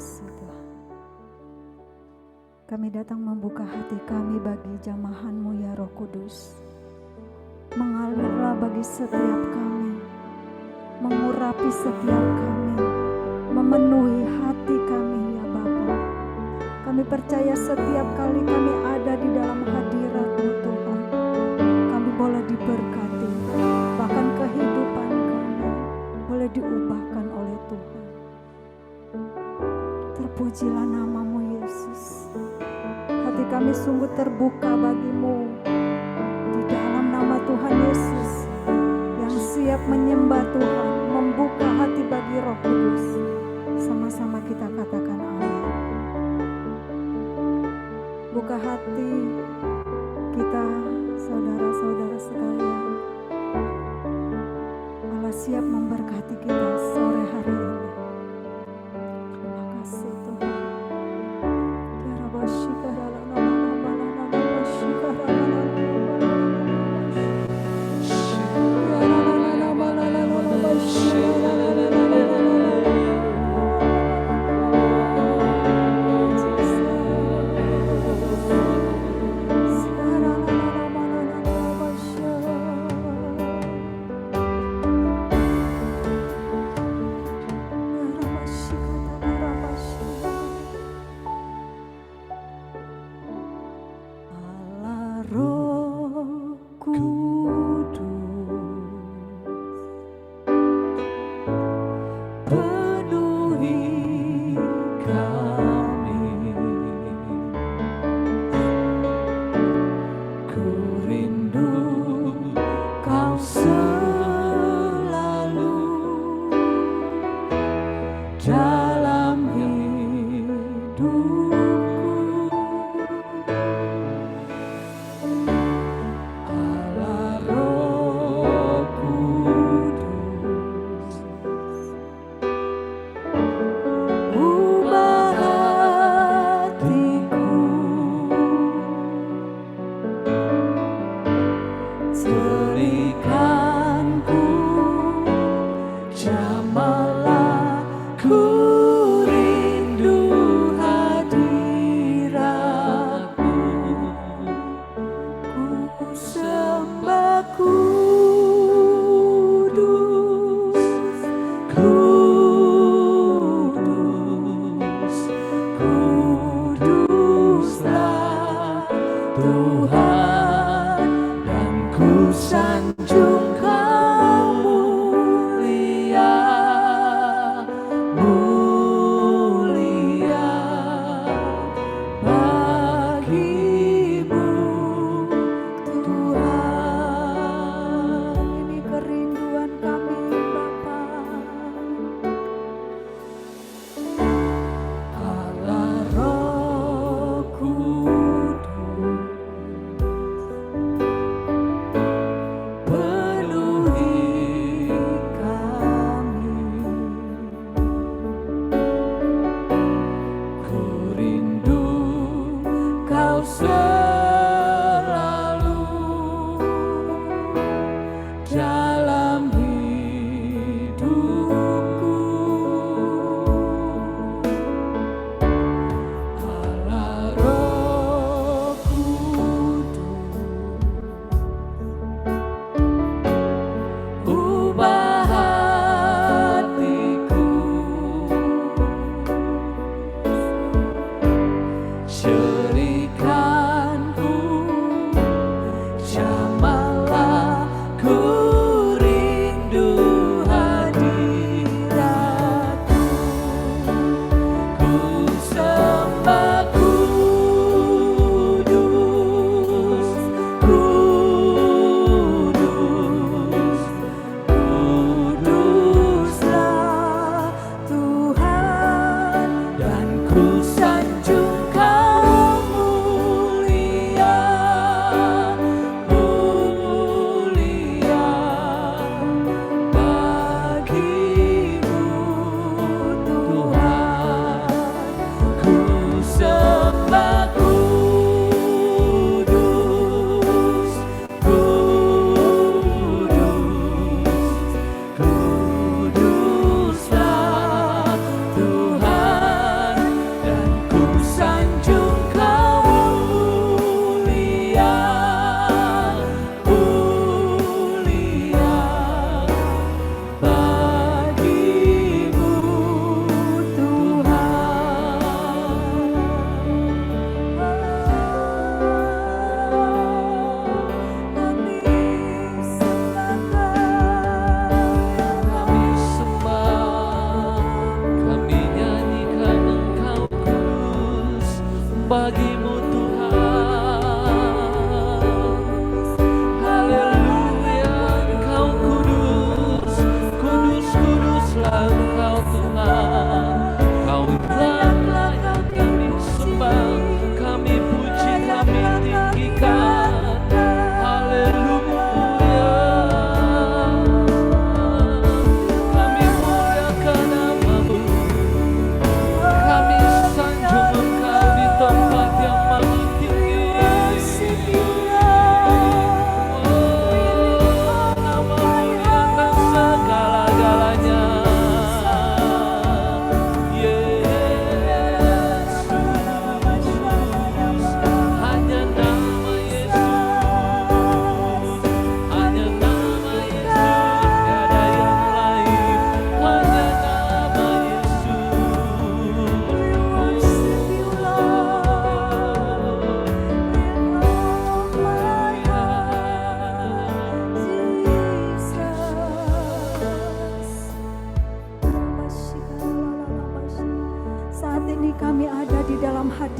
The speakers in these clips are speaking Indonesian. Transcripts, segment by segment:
kasih Tuhan. Kami datang membuka hati kami bagi jamahan-Mu ya Roh Kudus. Mengalirlah bagi setiap kami, mengurapi setiap kami, memenuhi hati kami ya Bapa. Kami percaya setiap kali kami ada di dalam hadirat-Mu Tuhan, kami boleh diberkati, bahkan kehidupan kami boleh diubahkan oleh Tuhan. Terpujilah nama-Mu Yesus. Hati kami sungguh terbuka bagi-Mu. Di dalam nama Tuhan Yesus yang siap menyembah Tuhan, membuka hati bagi Roh Kudus. Sama-sama kita katakan amin. Buka hati kita, saudara-saudara sekalian. Allah siap memberkati kita sore hari ini. Terima kasih Tuhan. Berikan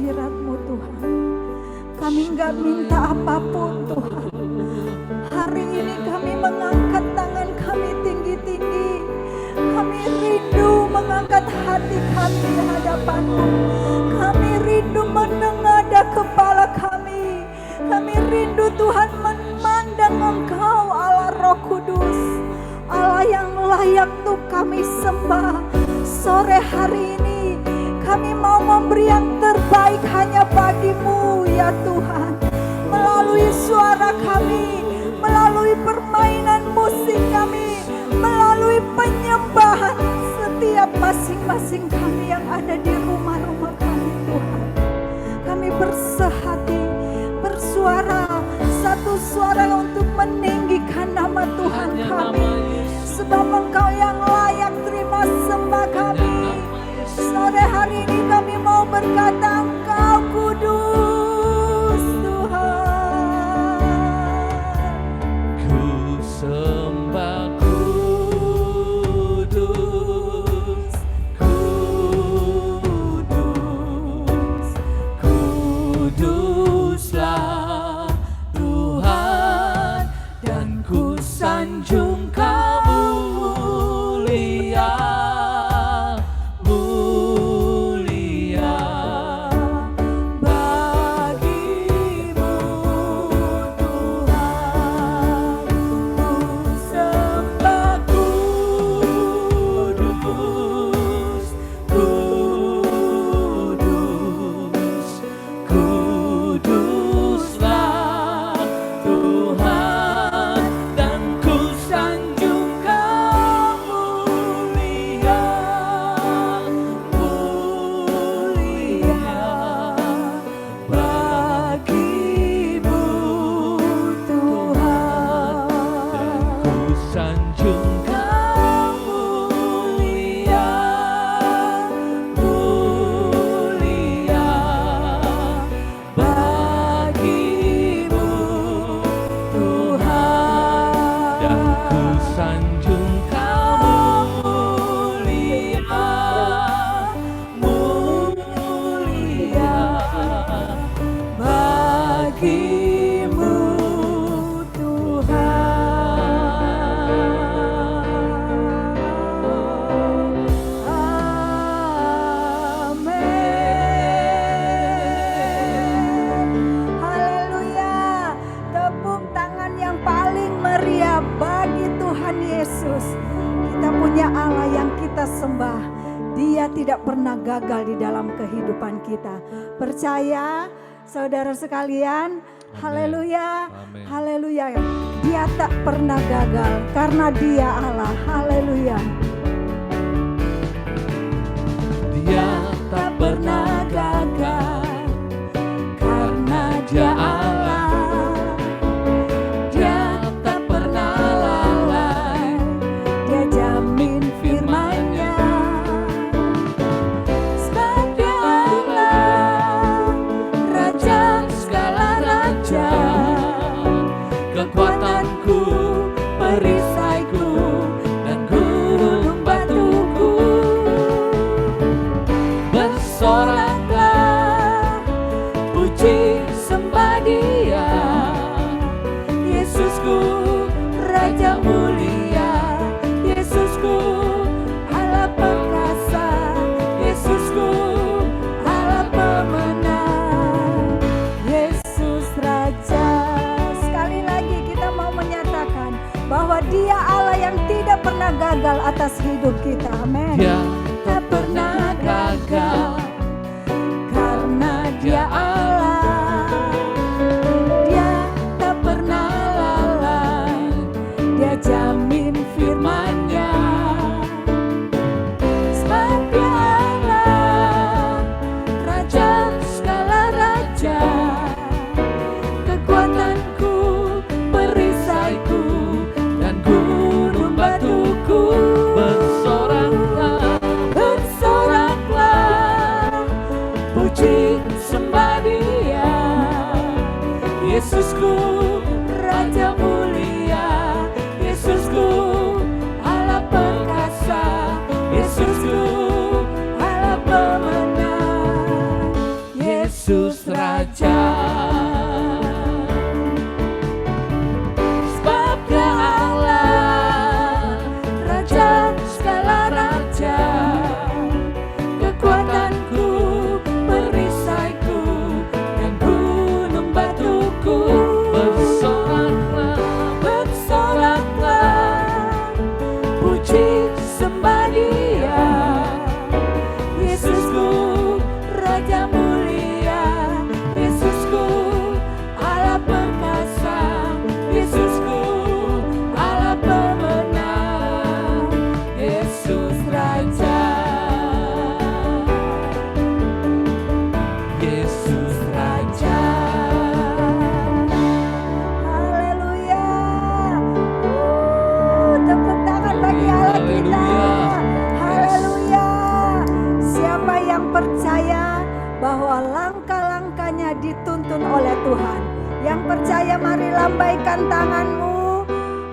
hadirat-Mu Tuhan. Kami nggak minta apapun Tuhan. Hari ini kami mengangkat tangan kami tinggi-tinggi. Kami rindu mengangkat hati kami di hadapan-Mu. Kami rindu menengadah kepala kami. Kami rindu Tuhan memandang Engkau Allah Roh Kudus, Allah yang layak untuk kami sembah. Sore hari ini kami mau memberi yang terbaik hanya bagi-Mu ya Tuhan. Melalui suara kami, melalui permainan musik kami, melalui penyembahan setiap masing-masing kami yang ada di rumah-rumah kami Tuhan. Kami bersehati, bersuara satu suara untuk meninggikan nama Tuhan kami. Sebab Engkau yang layak terima sembah kami. Sore hari ini kami mau berkata Engkau kudus Tuhan. Ku sembah kudus, kudus, kuduslah Tuhan, dan ku sanjung Kau mulia, mulia bagi-Mu Tuhan. Ku sembah kudus, kudus, kuduslah Tuhan, dan ku sanjung Kau mulia, mulia bagi-Mu Tuhan. Dan ku sanjung Kau mulia, mulia bagi-Mu Tuhan. Dan ku sanjung Kau mulia, mulia bagi-Mu Tuhan. Amin. Haleluya. Tepuk tangan yang paling meriah bagi Tuhan Yesus. Kita punya Allah yang kita sembah. Dia tidak pernah gagal di dalam kehidupan kita. Percaya saudara sekalian? Haleluya. Amin. Haleluya. Dia tak pernah gagal karena Dia Allah. Haleluya. Dia tak pernah gagal karena Dia Allah. Dia tak pernah lalai, Dia jamin firman-Nya. sebab Dia Allah, Raja segala raja, kekuatanku, perisaiku, dan gunung batuku. Bersoraklah, puji sembah Dia, Yesusku, Raja mulia, Yesusku, Allah perkasa, Yesusku, Allah pemenang, Yesus Raja. Sekali lagi kita mau menyatakan bahwa Dia Allah yang tidak pernah gagal atas hidup kita. Amin. Dia tak pernah gagal Karena Dia Allah, Dia tak pernah lalai, Dia jamin firman-Nya. sebab Dia Allah, Raja segala raja, kekuatanku, perisaiku, dan gunung batuku. Bersoraklah, bersoraklah, puji sembah Dia, Yesusku, Raja mulia, Yesusku, puji sembah Dia. Yesusku Raja mulia, Yesusku Allah perkasa, Yesusku Allah pemenang, Yesus Raja, Yesus Raja. Haleluya. Tepuk tangan bagi Allah kita. Haleluya. Siapa yang percaya bahwa langkah-langkahnya dituntun oleh Tuhan? Yang percaya mari lambaikan tanganmu.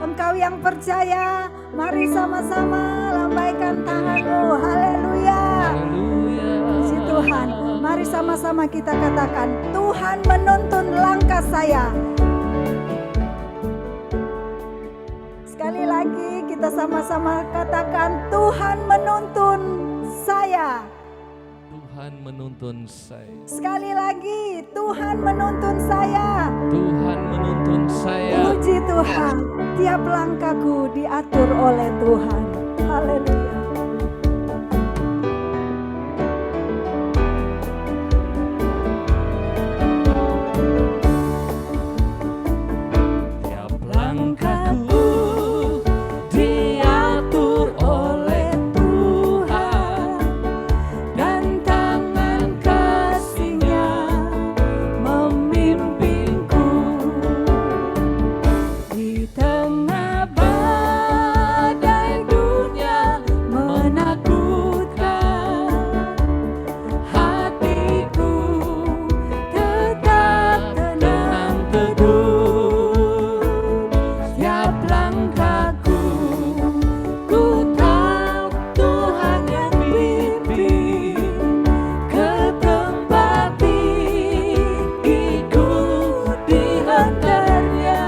Engkau yang percaya mari sama-sama lambaikan tanganmu. Haleluya. Puji Tuhan. Mari sama-sama kita katakan, Tuhan menuntun langkah saya. Sekali lagi kita sama-sama katakan, Tuhan menuntun saya. Tuhan menuntun saya. Sekali lagi, Tuhan menuntun saya. Tuhan menuntun saya. Puji Tuhan, tiap langkahku diatur oleh Tuhan. Haleluya. Tiap langkahku diatur oleh Tuhan, Dan tangan kasih-Nya memimpinku di tengah badai dunia menakutkan. Hatiku tetap tenang teduh. Setiap langkahku ku tahu Tuhan yang pimpin ke tempat tinggiku dihantarnya.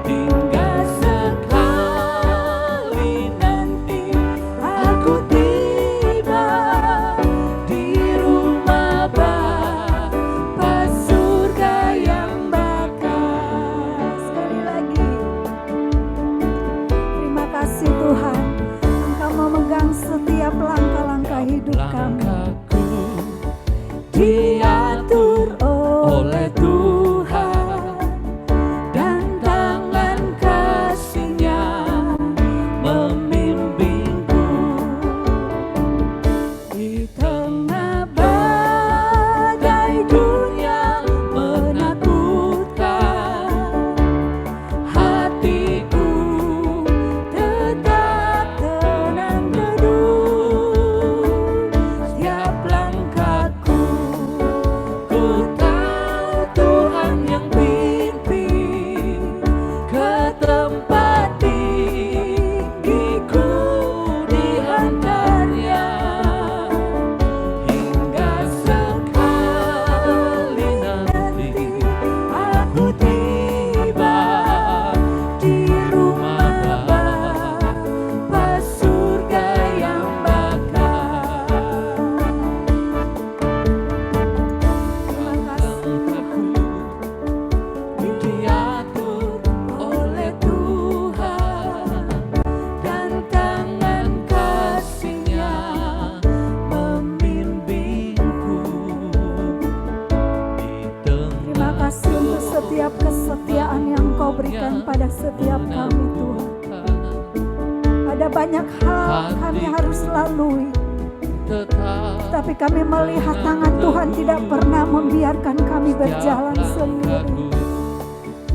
Hingga sekali nanti aku tiba di rumah Bapa surga yang bakal. Sekali lagi, terima kasih Tuhan, Engkau memegang setiap langkah-langkah hidup kami. langkahku Diatur oleh oleh Tuhan, dan tangan kasih-Nya memimpinku di tengah badai dunia menakutkan. Hatiku tetap tenang teduh. Setiap langkahku ku tahu Tuhan yang pimpin ke tempat tinggiku dihantarnya. Hingga sekali nanti aku tiba di rumah Bapa surga yang bakal. Terima kasih diatur oleh Tuhan, dan tangan kasih-Nya memimpinku di tengah Terima kasih untuk setiap kesetiaan yang Kau berikan pada setiap kami Tuhan. Ada banyak hal kami harus lalui, tetap tapi kami melihat tangan Tuhan tidak pernah membiarkan kami berjalan sendiri.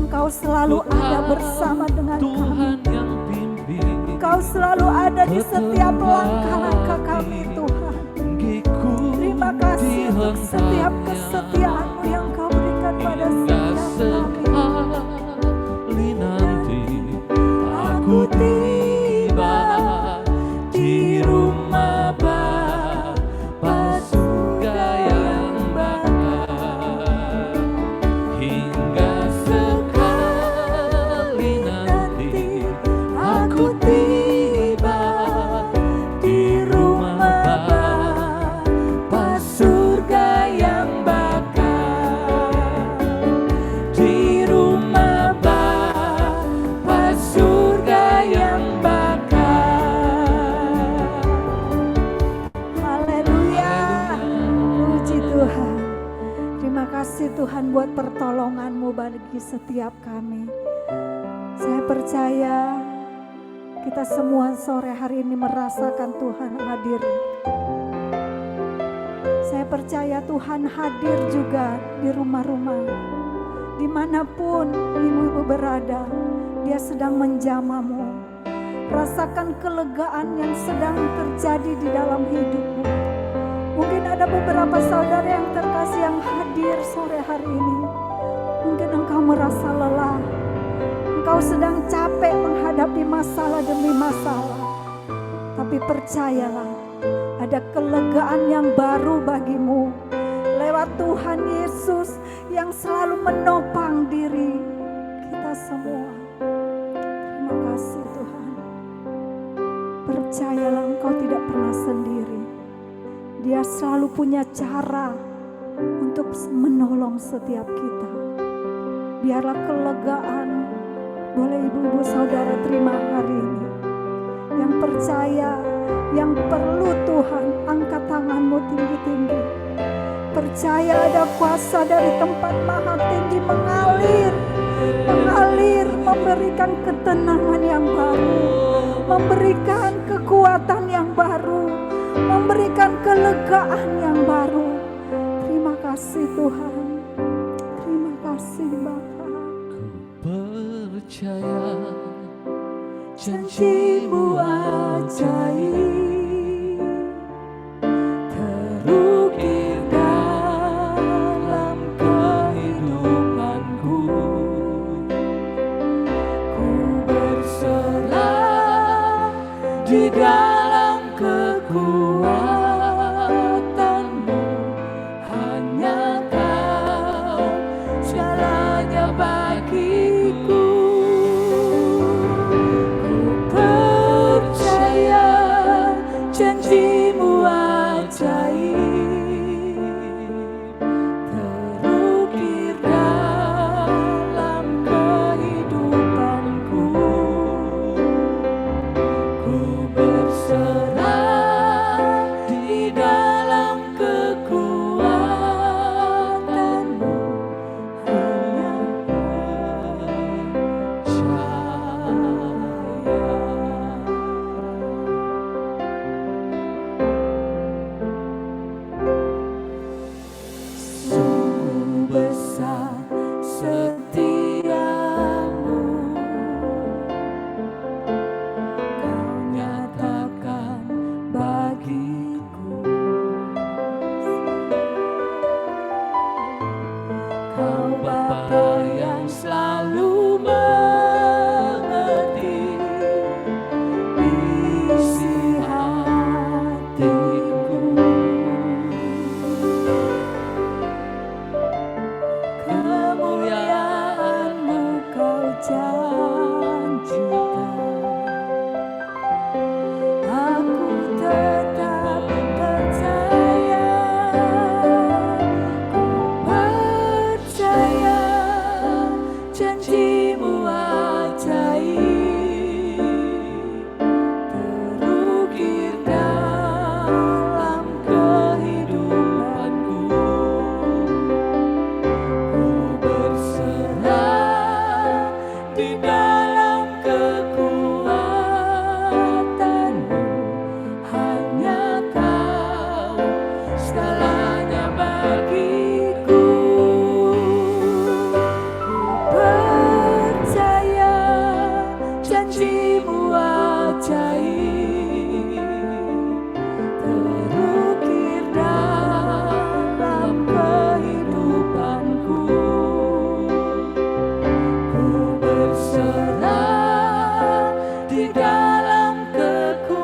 Engkau selalu ada bersama dengan kami. Tuhan yang bimbing Engkau selalu ada di setiap langkah-langkah kami Tuhan. gigiku Terima kasih untuk setiap dihentaknya. kesetiaan-Mu yang Kau berikan pada Hingga setiap kami. sekali nanti aku tiba di rumah Bapa surga yang bakal. Hingga sekali nanti aku tiba di rumah Bapa surga yang bakal. Di rumah Bapa surga yang buat pertolongan-Mu bagi setiap kami. Saya percaya kita semua sore hari ini merasakan Tuhan hadir. Saya percaya Tuhan hadir juga di rumah-rumah. Dimanapun ibu-ibu berada, Dia sedang menjamah-Mu. Rasakan kelegaan yang sedang terjadi di dalam hidupmu. Mungkin ada beberapa saudara yang terkasih yang hadir sore hari ini. Mungkin engkau merasa lelah. Engkau sedang capek menghadapi masalah demi masalah. Tapi percayalah, ada kelegaan yang baru bagimu. Lewat Tuhan Yesus yang selalu menopang diri kita semua. Terima kasih Tuhan. Percayalah engkau tidak pernah sendiri. Dia selalu punya cara untuk menolong setiap kita. Biarlah kelegaan boleh ibu-ibu saudara terima hari ini. Yang percaya, yang perlu Tuhan, angkat tanganmu tinggi-tinggi. Percaya ada kuasa dari tempat maha tinggi mengalir, memberikan ketenangan yang baru, memberikan kekuatan yang baru, memberikan kelegaan yang baru. Terima kasih Tuhan, terima kasih Bapa. Ku percaya Janji-Mu ajaib terukir dalam kehidupanku. ku berserah di dalam kekuatan-Mu. Hanya Kau segalanya bagiku. Ku percaya janji-Mu ajaib terukir dalam kehidupanku. Ku berserah di dalam kekuatan-Mu. Hanya sungguh besar setiamu, Kau nyatakan bagiku. Kau Bapa yang selalu mengerti isi hatiku. Kemuliaan-Mu Kau janjikan. Aku tetap percaya. Ku percaya janji-Mu ajaib terukir dalam kehidupanku. Ku berserah di dalam kekuatan-Mu. Hanya Kau segalanya bagiku. Ku percaya janji-Mu ajaib terukir dalam kehidupanku. Ku berserah di dalam kekuatan-Mu.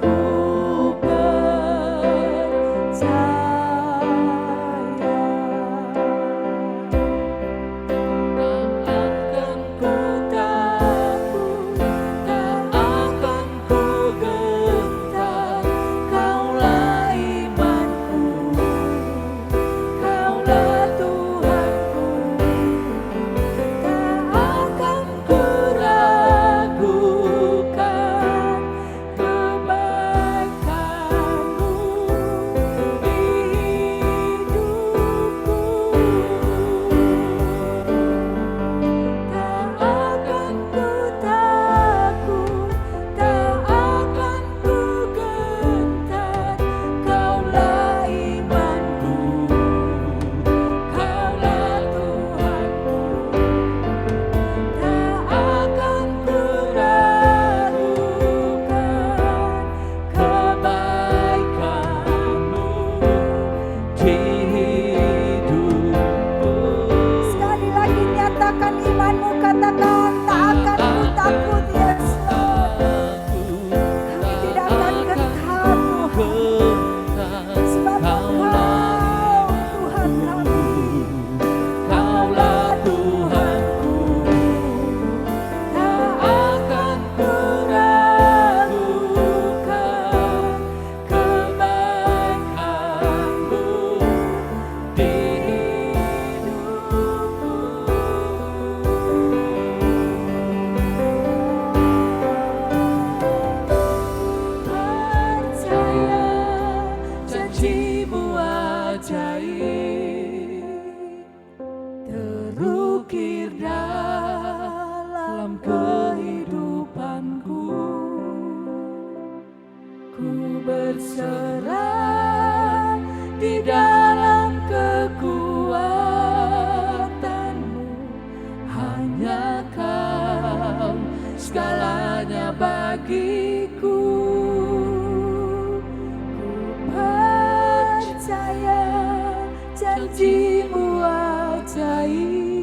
Ku percaya. Akan ku dalam kehidupanku. Ku berserah di dalam kekuatanmu. Hanya Kau segalanya bagiku. Ku percaya janji-Mu ajaib,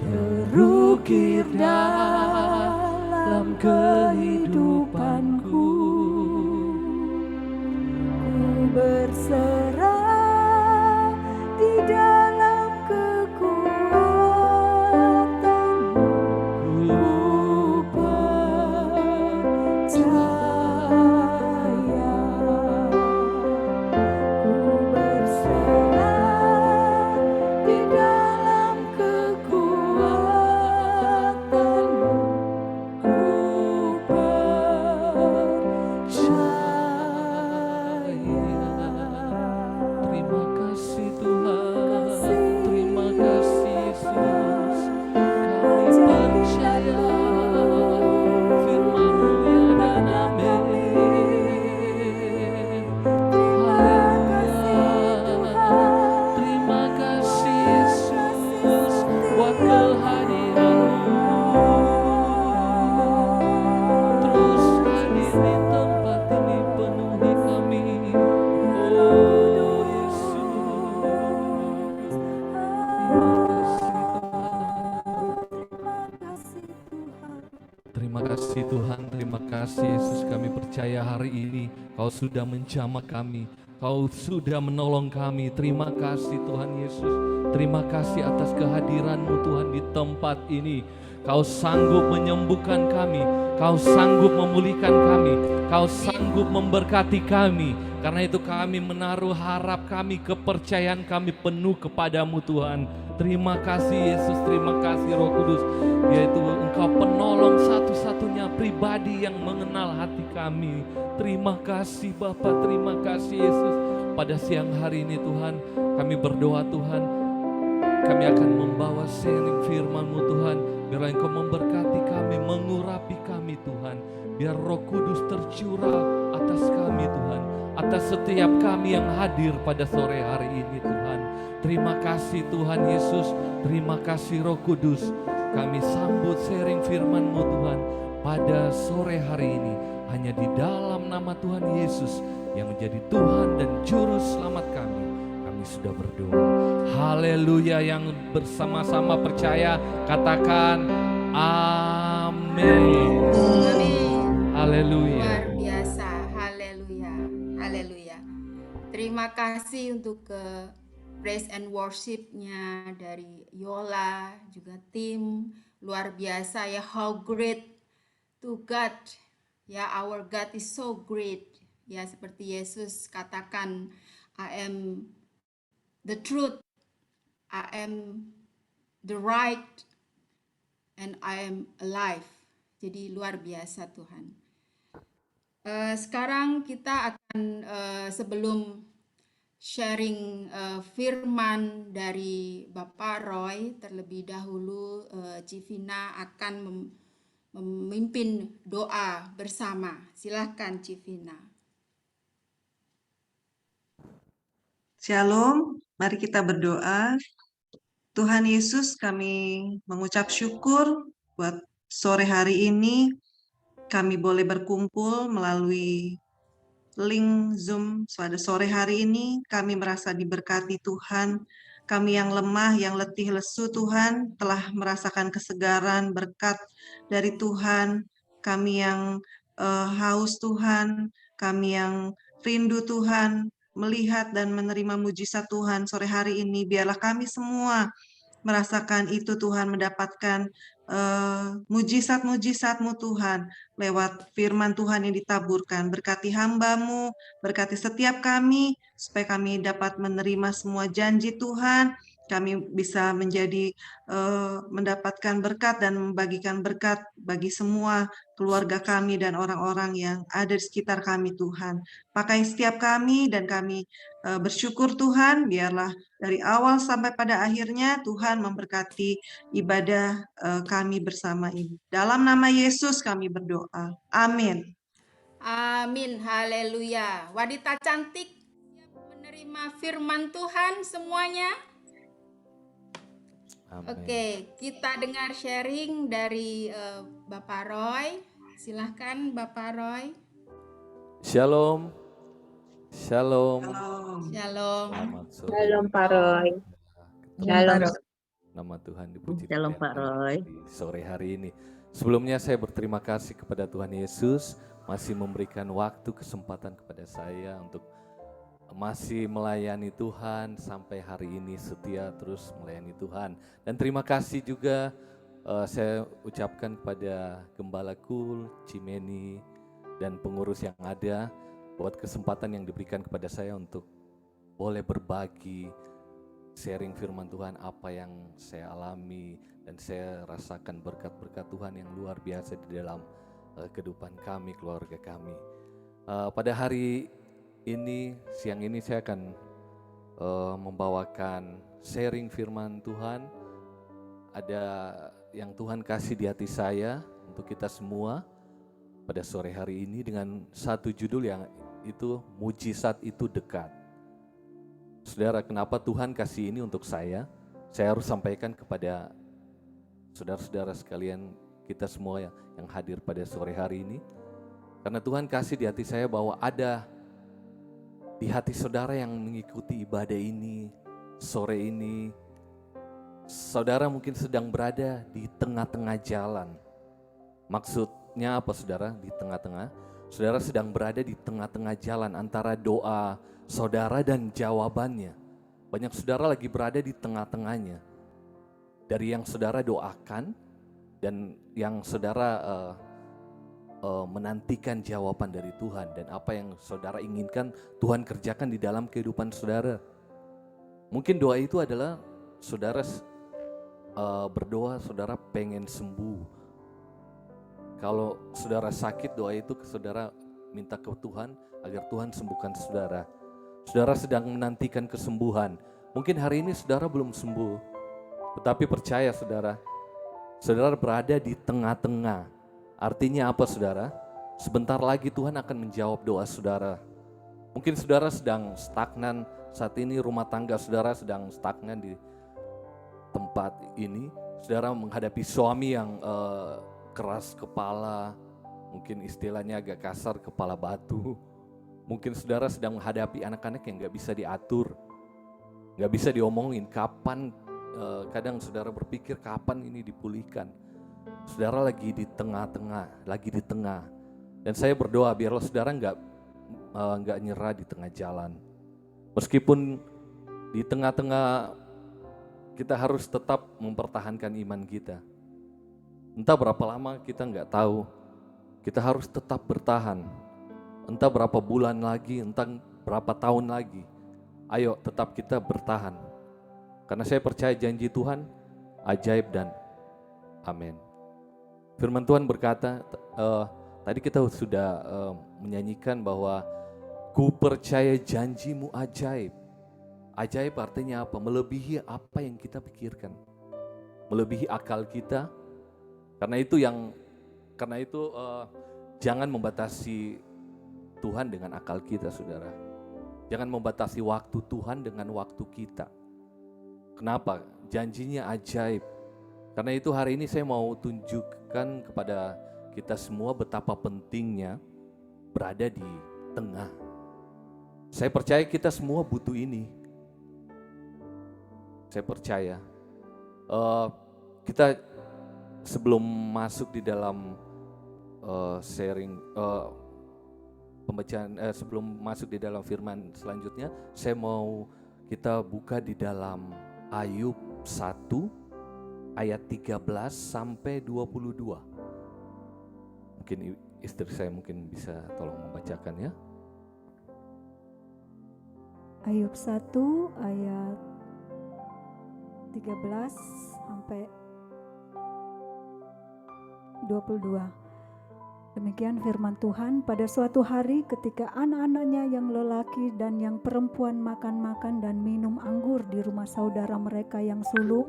terukir dalam kehidupanku. Ku berserah di dalam kekuatanmu. Ku percaya. Ku berserah di dalam kekuatanmu. Ku percaya. Terima kasih Tuhan, terima kasih Yesus. Kami percaya firman-Mu ya dan amin. Haleluya. Terima kasih Yesus buat kehadiran-Mu. Terus hadir di tempat ini, penuhi kami. Oh Yesus, terima kasih Tuhan, terima kasih Yesus. Kami percaya hari ini Kau sudah menjamah kami, Kau sudah menolong kami. Terima kasih Tuhan Yesus. Terima kasih atas kehadiran-Mu Tuhan di tempat ini. Kau sanggup menyembuhkan kami, Kau sanggup memulihkan kami, Kau sanggup memberkati kami. Karena itu kami menaruh harap kami, kepercayaan kami penuh kepadamu Tuhan. Terima kasih Yesus, terima kasih Roh Kudus, yaitu Engkau penolong satu-satunya pribadi yang mengenal hati kami. Terima kasih Bapa, terima kasih Yesus. Pada siang hari ini Tuhan, kami berdoa Tuhan, kami akan membawa sharing firman-Mu Tuhan. Biarlah Engkau memberkati kami, mengurapi kami Tuhan. Biar Roh Kudus tercurah atas kami Tuhan, atas setiap kami yang hadir pada sore hari ini Tuhan. Terima kasih Tuhan Yesus, terima kasih Roh Kudus. Kami sambut sharing firman-Mu Tuhan pada sore hari ini. Hanya di dalam nama Tuhan Yesus yang menjadi Tuhan dan Juru Selamat kami, kami sudah berdoa. Haleluya. Yang bersama-sama percaya katakan amin. Amin. Haleluya. Luar biasa. Haleluya. Haleluya. Terima kasih untuk praise and worship-nya dari Yola, juga tim. Luar biasa ya, how great to God. Ya, our God is so great. Ya, seperti Yesus katakan, I am the truth, I am the right, and I am alive. Jadi luar biasa Tuhan. Sekarang kita akan sebelum sharing firman dari Bapak Roy, terlebih dahulu Civina akan memimpin doa bersama. Silahkan Civina. Shalom, mari kita berdoa. Tuhan Yesus, kami mengucap syukur buat sore hari ini. Kami boleh berkumpul melalui link Zoom pada sore hari ini. Kami merasa diberkati Tuhan. Kami yang lemah, yang letih lesu Tuhan, telah merasakan kesegaran, berkat dari Tuhan. Kami yang haus Tuhan, kami yang rindu Tuhan, melihat dan menerima mujizat Tuhan sore hari ini. Biarlah kami semua merasakan itu Tuhan, mendapatkan mujizat-mujizat-Mu Tuhan, lewat firman Tuhan yang ditaburkan. Berkati hamba-Mu, berkati setiap kami, supaya kami dapat menerima semua janji Tuhan, kami bisa menjadi mendapatkan berkat dan membagikan berkat bagi semua keluarga kami dan orang-orang yang ada di sekitar kami, Tuhan. Pakai setiap kami dan kami bersyukur Tuhan, biarlah dari awal sampai pada akhirnya Tuhan memberkati ibadah kami bersama ini. Dalam nama Yesus kami berdoa. Amin. Amin, haleluya. Wanita cantik siap menerima firman Tuhan semuanya. Amin. Oke, kita dengar sharing dari Bapak Roy. Silahkan Bapak Roy. Shalom. Shalom. Shalom. Shalom. Selamat sore. Shalom Pak Roy. Shalom. Nama Tuhan dipuji Shalom Pak Roy. di sore hari ini. Sebelumnya saya berterima kasih kepada Tuhan Yesus masih memberikan waktu kesempatan kepada saya untuk masih melayani Tuhan sampai hari ini, setia terus melayani Tuhan. Dan terima kasih juga saya ucapkan kepada Gembalaku, Cimeni, dan pengurus yang ada buat kesempatan yang diberikan kepada saya untuk boleh berbagi, sharing firman Tuhan, apa yang saya alami dan saya rasakan berkat-berkat Tuhan yang luar biasa di dalam kehidupan kami, keluarga kami. Pada hari ini, siang ini saya akan membawakan sharing firman Tuhan. Ada yang Tuhan kasih di hati saya untuk kita semua pada sore hari ini dengan satu judul yang itu, mujizat itu dekat. Saudara, kenapa Tuhan kasih ini untuk saya? Saya harus sampaikan kepada saudara-saudara sekalian, kita semua yang hadir pada sore hari ini. Karena Tuhan kasih di hati saya bahwa ada di hati saudara yang mengikuti ibadah ini, sore ini, saudara mungkin sedang berada di tengah-tengah jalan. Maksudnya apa saudara? Di tengah-tengah. Saudara sedang berada di tengah-tengah jalan antara doa saudara dan jawabannya. Banyak saudara lagi berada di tengah-tengahnya. Dari yang saudara doakan dan yang saudara menantikan jawaban dari Tuhan, dan apa yang saudara inginkan Tuhan kerjakan di dalam kehidupan saudara. Mungkin doa itu adalah saudara berdoa, saudara pengen sembuh. Kalau saudara sakit, doa itu saudara minta ke Tuhan agar Tuhan sembuhkan saudara. Saudara sedang menantikan kesembuhan. Mungkin hari ini saudara belum sembuh, tetapi percaya saudara, saudara berada di tengah-tengah. Artinya apa saudara? Sebentar lagi Tuhan akan menjawab doa saudara. Mungkin saudara sedang stagnan saat ini, rumah tangga saudara sedang stagnan di tempat ini. Saudara menghadapi suami yang keras kepala, mungkin istilahnya agak kasar, kepala batu. Mungkin saudara sedang menghadapi anak-anak yang gak bisa diatur, gak bisa diomongin kapan. Kadang saudara berpikir kapan ini dipulihkan. Saudara lagi di tengah-tengah, lagi di tengah. Dan saya berdoa biarlah saudara nggak nyerah di tengah jalan. Meskipun di tengah-tengah kita harus tetap mempertahankan iman kita. Entah berapa lama kita nggak tahu. Kita harus tetap bertahan. Entah berapa bulan lagi, entah berapa tahun lagi. Ayo tetap kita bertahan. Karena saya percaya janji Tuhan ajaib dan amin. Firman Tuhan berkata, tadi kita sudah menyanyikan bahwa ku percaya janjimu ajaib. Ajaib artinya apa? Melebihi apa yang kita pikirkan. Melebihi akal kita. Karena itu jangan membatasi Tuhan dengan akal kita, saudara. Jangan membatasi waktu Tuhan dengan waktu kita. Kenapa? Janjinya ajaib. Karena itu hari ini saya mau tunjukkan kepada kita semua betapa pentingnya berada di tengah. Saya percaya kita semua butuh ini. Saya percaya. Kita sebelum masuk di dalam sharing pembacaan, sebelum masuk di dalam firman selanjutnya, saya mau kita buka di dalam Ayub 1 ayat 13 sampai 22. Mungkin istri saya mungkin bisa tolong membacakan ya. Ayub 1 ayat 13 sampai 22. Demikian firman Tuhan. Pada suatu hari ketika anak-anaknya yang lelaki dan yang perempuan makan-makan dan minum anggur di rumah saudara mereka yang sulung,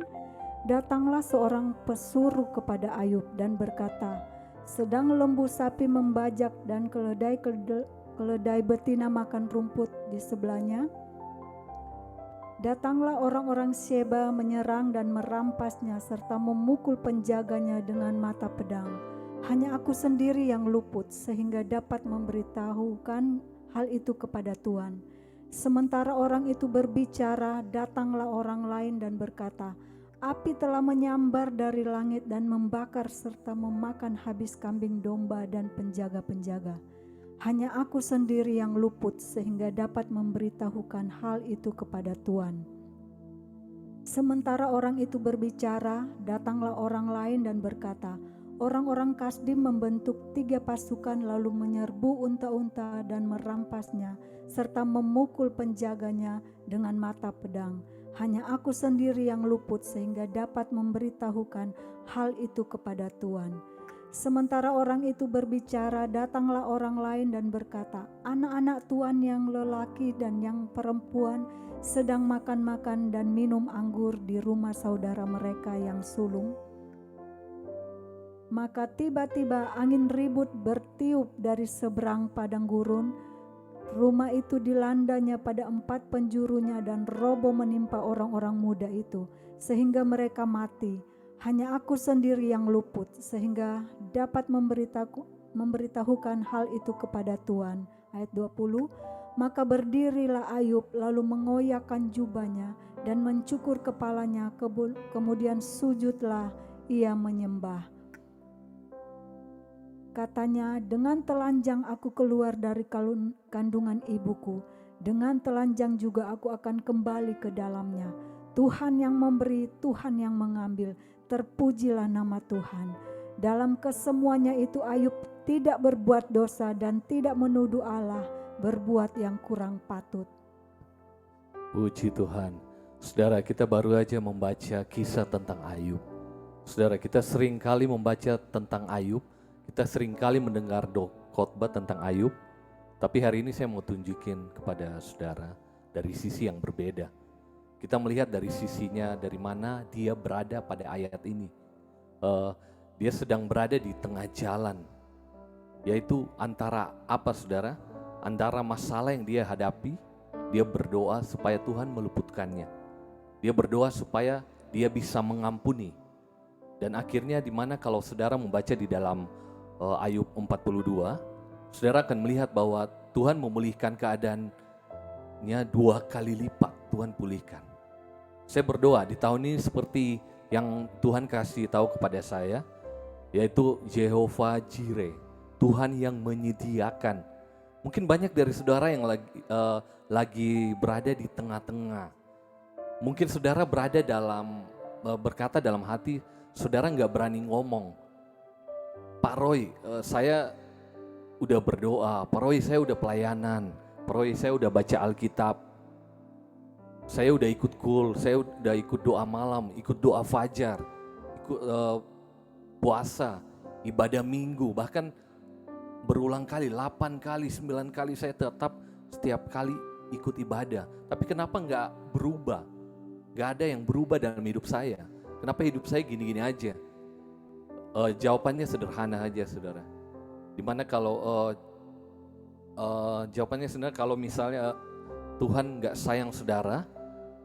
datanglah seorang pesuruh kepada Ayub dan berkata, sedang lembu sapi membajak dan keledai betina makan rumput di sebelahnya. Datanglah orang-orang Sheba menyerang dan merampasnya serta memukul penjaganya dengan mata pedang. Hanya aku sendiri yang luput sehingga dapat memberitahukan hal itu kepada Tuhan. Sementara orang itu berbicara, datanglah orang lain dan berkata, api telah menyambar dari langit dan membakar serta memakan habis kambing domba dan penjaga-penjaga. Hanya aku sendiri yang luput sehingga dapat memberitahukan hal itu kepada Tuhan. Sementara orang itu berbicara, datanglah orang lain dan berkata, orang-orang Kasdim membentuk 3 pasukan lalu menyerbu unta-unta dan merampasnya serta memukul penjaganya dengan mata pedang. Hanya aku sendiri yang luput sehingga dapat memberitahukan hal itu kepada Tuhan. Sementara orang itu berbicara, datanglah orang lain dan berkata, anak-anak Tuhan yang lelaki dan yang perempuan sedang makan-makan dan minum anggur di rumah saudara mereka yang sulung. Maka tiba-tiba angin ribut bertiup dari seberang padang gurun. Rumah itu dilandanya pada 4 penjurunya dan roboh menimpa orang-orang muda itu, sehingga mereka mati. Hanya aku sendiri yang luput, sehingga dapat memberitahukan hal itu kepada Tuhan. Ayat 20, maka berdirilah Ayub lalu mengoyakkan jubahnya dan mencukur kepalanya, kemudian sujudlah ia menyembah. Katanya, dengan telanjang aku keluar dari kandungan ibuku, dengan telanjang juga aku akan kembali ke dalamnya. Tuhan yang memberi, Tuhan yang mengambil, terpujilah nama Tuhan. Dalam kesemuanya itu Ayub tidak berbuat dosa dan tidak menuduh Allah berbuat yang kurang patut. Puji Tuhan. Saudara, kita baru aja membaca kisah tentang Ayub. Saudara, kita sering kali membaca tentang Ayub. Kita sering kali mendengar khotbah tentang Ayub, tapi hari ini saya mau tunjukin kepada saudara dari sisi yang berbeda. Kita melihat dari sisinya, dari mana dia berada pada ayat ini. Dia sedang berada di tengah jalan, yaitu antara apa saudara? Antara masalah yang dia hadapi, dia berdoa supaya Tuhan meluputkannya. Dia berdoa supaya dia bisa mengampuni. Dan akhirnya di mana kalau saudara membaca di dalam Ayub 42, saudara akan melihat bahwa Tuhan memulihkan keadaannya 2 kali lipat. Tuhan pulihkan. Saya berdoa di tahun ini seperti yang Tuhan kasih tahu kepada saya, yaitu Jehovah Jireh, Tuhan yang menyediakan. Mungkin banyak dari saudara yang lagi berada di tengah-tengah. Mungkin saudara berada berkata dalam hati, saudara nggak berani ngomong. Pak Roy, saya udah berdoa, Pak Roy saya udah pelayanan, Pak Roy saya udah baca Alkitab, saya udah ikut kul, saya udah ikut doa malam, ikut doa fajar, ikut puasa, ibadah minggu, bahkan berulang kali, 8 kali, 9 kali saya tetap setiap kali ikut ibadah. Tapi kenapa nggak berubah? Nggak ada yang berubah dalam hidup saya. Kenapa hidup saya gini-gini aja? Jawabannya sederhana aja saudara. Dimana kalau jawabannya sebenarnya kalau misalnya Tuhan gak sayang saudara,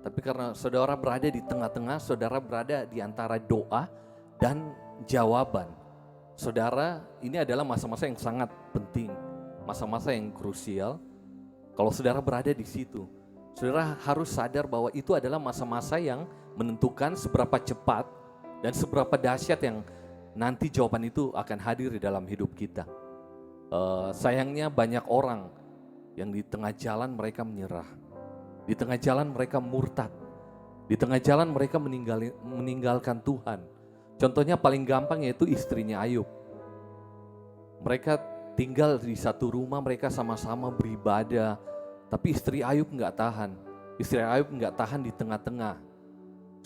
tapi karena saudara berada di tengah-tengah, saudara berada di antara doa dan jawaban. Saudara, ini adalah masa-masa yang sangat penting, masa-masa yang krusial. Kalau saudara berada di situ, saudara harus sadar bahwa itu adalah masa-masa yang menentukan seberapa cepat dan seberapa dahsyat yang nanti jawaban itu akan hadir di dalam hidup kita. Sayangnya banyak orang yang di tengah jalan mereka menyerah. Di tengah jalan mereka murtad. Di tengah jalan mereka meninggalkan Tuhan. Contohnya paling gampang yaitu istrinya Ayub. Mereka tinggal di satu rumah, mereka sama-sama beribadah. Tapi istri Ayub nggak tahan. Istri Ayub nggak tahan di tengah-tengah.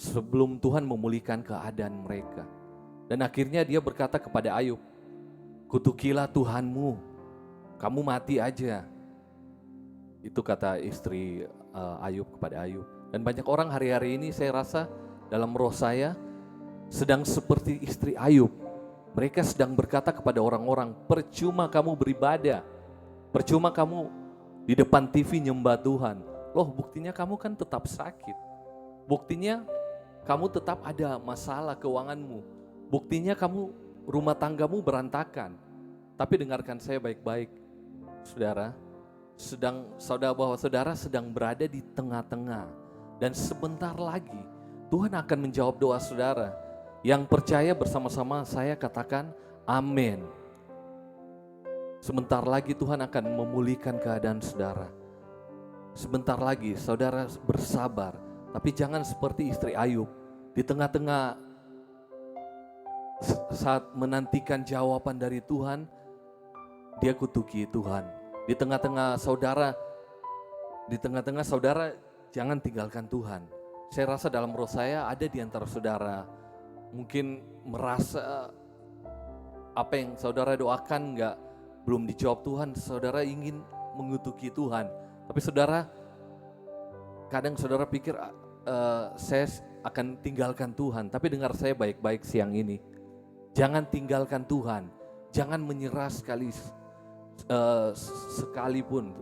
sebelum Tuhan memulihkan keadaan mereka. Dan akhirnya dia berkata kepada Ayub, kutukilah Tuhanmu, kamu mati aja. Itu kata istri Ayub kepada Ayub. Dan banyak orang hari-hari ini saya rasa dalam roh saya sedang seperti istri Ayub. Mereka sedang berkata kepada orang-orang, percuma kamu beribadah, percuma kamu di depan TV nyembah Tuhan. Loh, buktinya kamu kan tetap sakit. Buktinya kamu tetap ada masalah keuanganmu. Buktinya kamu rumah tanggamu berantakan. Tapi dengarkan saya baik-baik, saudara. Bahwa saudara sedang berada di tengah-tengah. Dan sebentar lagi Tuhan akan menjawab doa saudara. Yang percaya bersama-sama saya katakan amin. Sebentar lagi Tuhan akan memulihkan keadaan saudara. Sebentar lagi saudara bersabar. Tapi jangan seperti istri Ayub. Di tengah-tengah saat menantikan jawaban dari Tuhan, dia kutuki Tuhan. Di tengah-tengah saudara jangan tinggalkan Tuhan. Saya rasa dalam roh saya ada di antara saudara mungkin merasa apa yang saudara doakan belum dijawab Tuhan, saudara ingin mengutuki Tuhan. Tapi kadang saudara pikir saya akan tinggalkan Tuhan. Tapi dengar saya baik-baik siang ini. Jangan tinggalkan Tuhan. Jangan menyerah sekalipun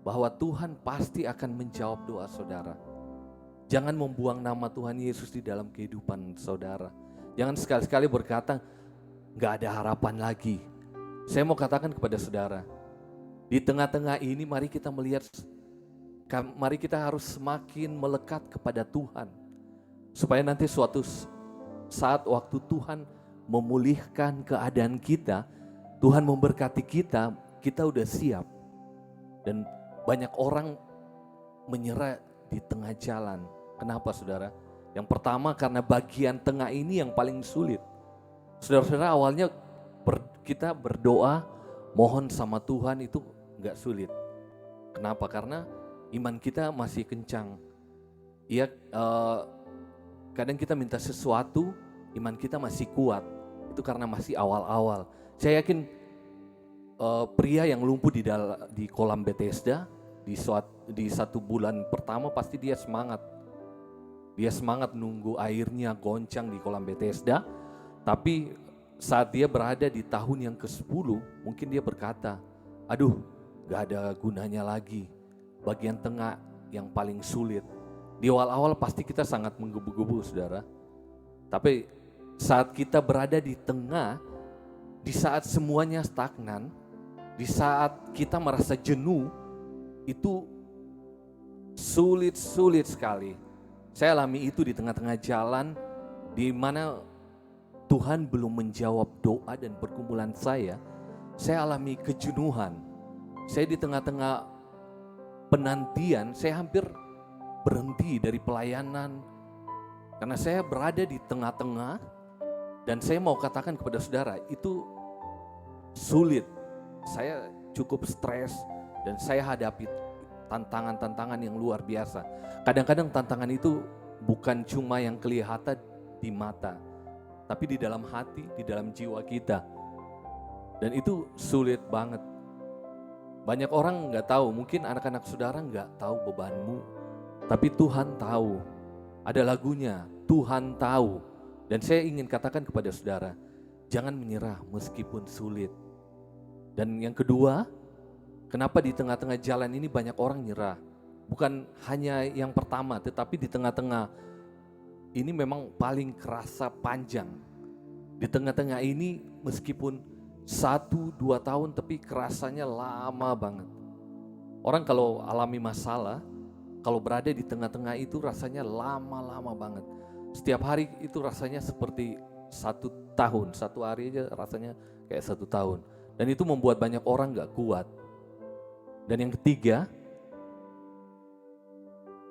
bahwa Tuhan pasti akan menjawab doa saudara. Jangan membuang nama Tuhan Yesus di dalam kehidupan saudara. Jangan sekali-sekali berkata, gak ada harapan lagi. Saya mau katakan kepada saudara, di tengah-tengah ini mari kita harus semakin melekat kepada Tuhan. Supaya nanti suatu saat waktu Tuhan memulihkan keadaan kita, Tuhan memberkati kita udah siap. Dan banyak orang menyerah di tengah jalan. Kenapa saudara? Yang pertama karena bagian tengah ini yang paling sulit. Saudara-saudara, awalnya kita berdoa, mohon sama Tuhan itu gak sulit. Kenapa? Karena iman kita masih kencang. Kadang kita minta sesuatu, iman kita masih kuat. Itu karena masih awal-awal. Saya yakin pria yang lumpuh di kolam Bethesda di 1 bulan pertama pasti dia semangat. Dia semangat nunggu airnya goncang di kolam Bethesda. Tapi saat dia berada di tahun yang ke-10, mungkin dia berkata, aduh gak ada gunanya lagi. Bagian tengah yang paling sulit. Di awal-awal pasti kita sangat menggebu-gebu saudara. Tapi saat kita berada di tengah, di saat semuanya stagnan, di saat kita merasa jenuh, itu sulit sekali. Saya alami itu di tengah-tengah jalan, di mana Tuhan belum menjawab doa dan pergumulan saya alami kejenuhan. Saya di tengah-tengah penantian, saya hampir berhenti dari pelayanan, karena saya berada di tengah-tengah. Dan saya mau katakan kepada saudara, itu sulit. Saya cukup stres dan saya hadapi tantangan-tantangan yang luar biasa. Kadang-kadang tantangan itu bukan cuma yang kelihatan di mata, tapi di dalam hati, di dalam jiwa kita. Dan itu sulit banget. Banyak orang gak tahu, mungkin anak-anak saudara gak tahu bebanmu, tapi Tuhan tahu. Ada lagunya, Tuhan tahu. Dan saya ingin katakan kepada saudara, jangan menyerah meskipun sulit. Dan yang kedua, kenapa di tengah-tengah jalan ini banyak orang nyerah? Bukan hanya yang pertama, tetapi di tengah-tengah ini memang paling kerasa panjang. Di tengah-tengah ini meskipun 1-2 tahun, tapi kerasanya lama banget. Orang kalau alami masalah, kalau berada di tengah-tengah itu rasanya lama-lama banget. Setiap hari itu rasanya seperti 1 tahun, 1 hari aja rasanya kayak 1 tahun. Dan itu membuat banyak orang gak kuat. Dan yang ketiga,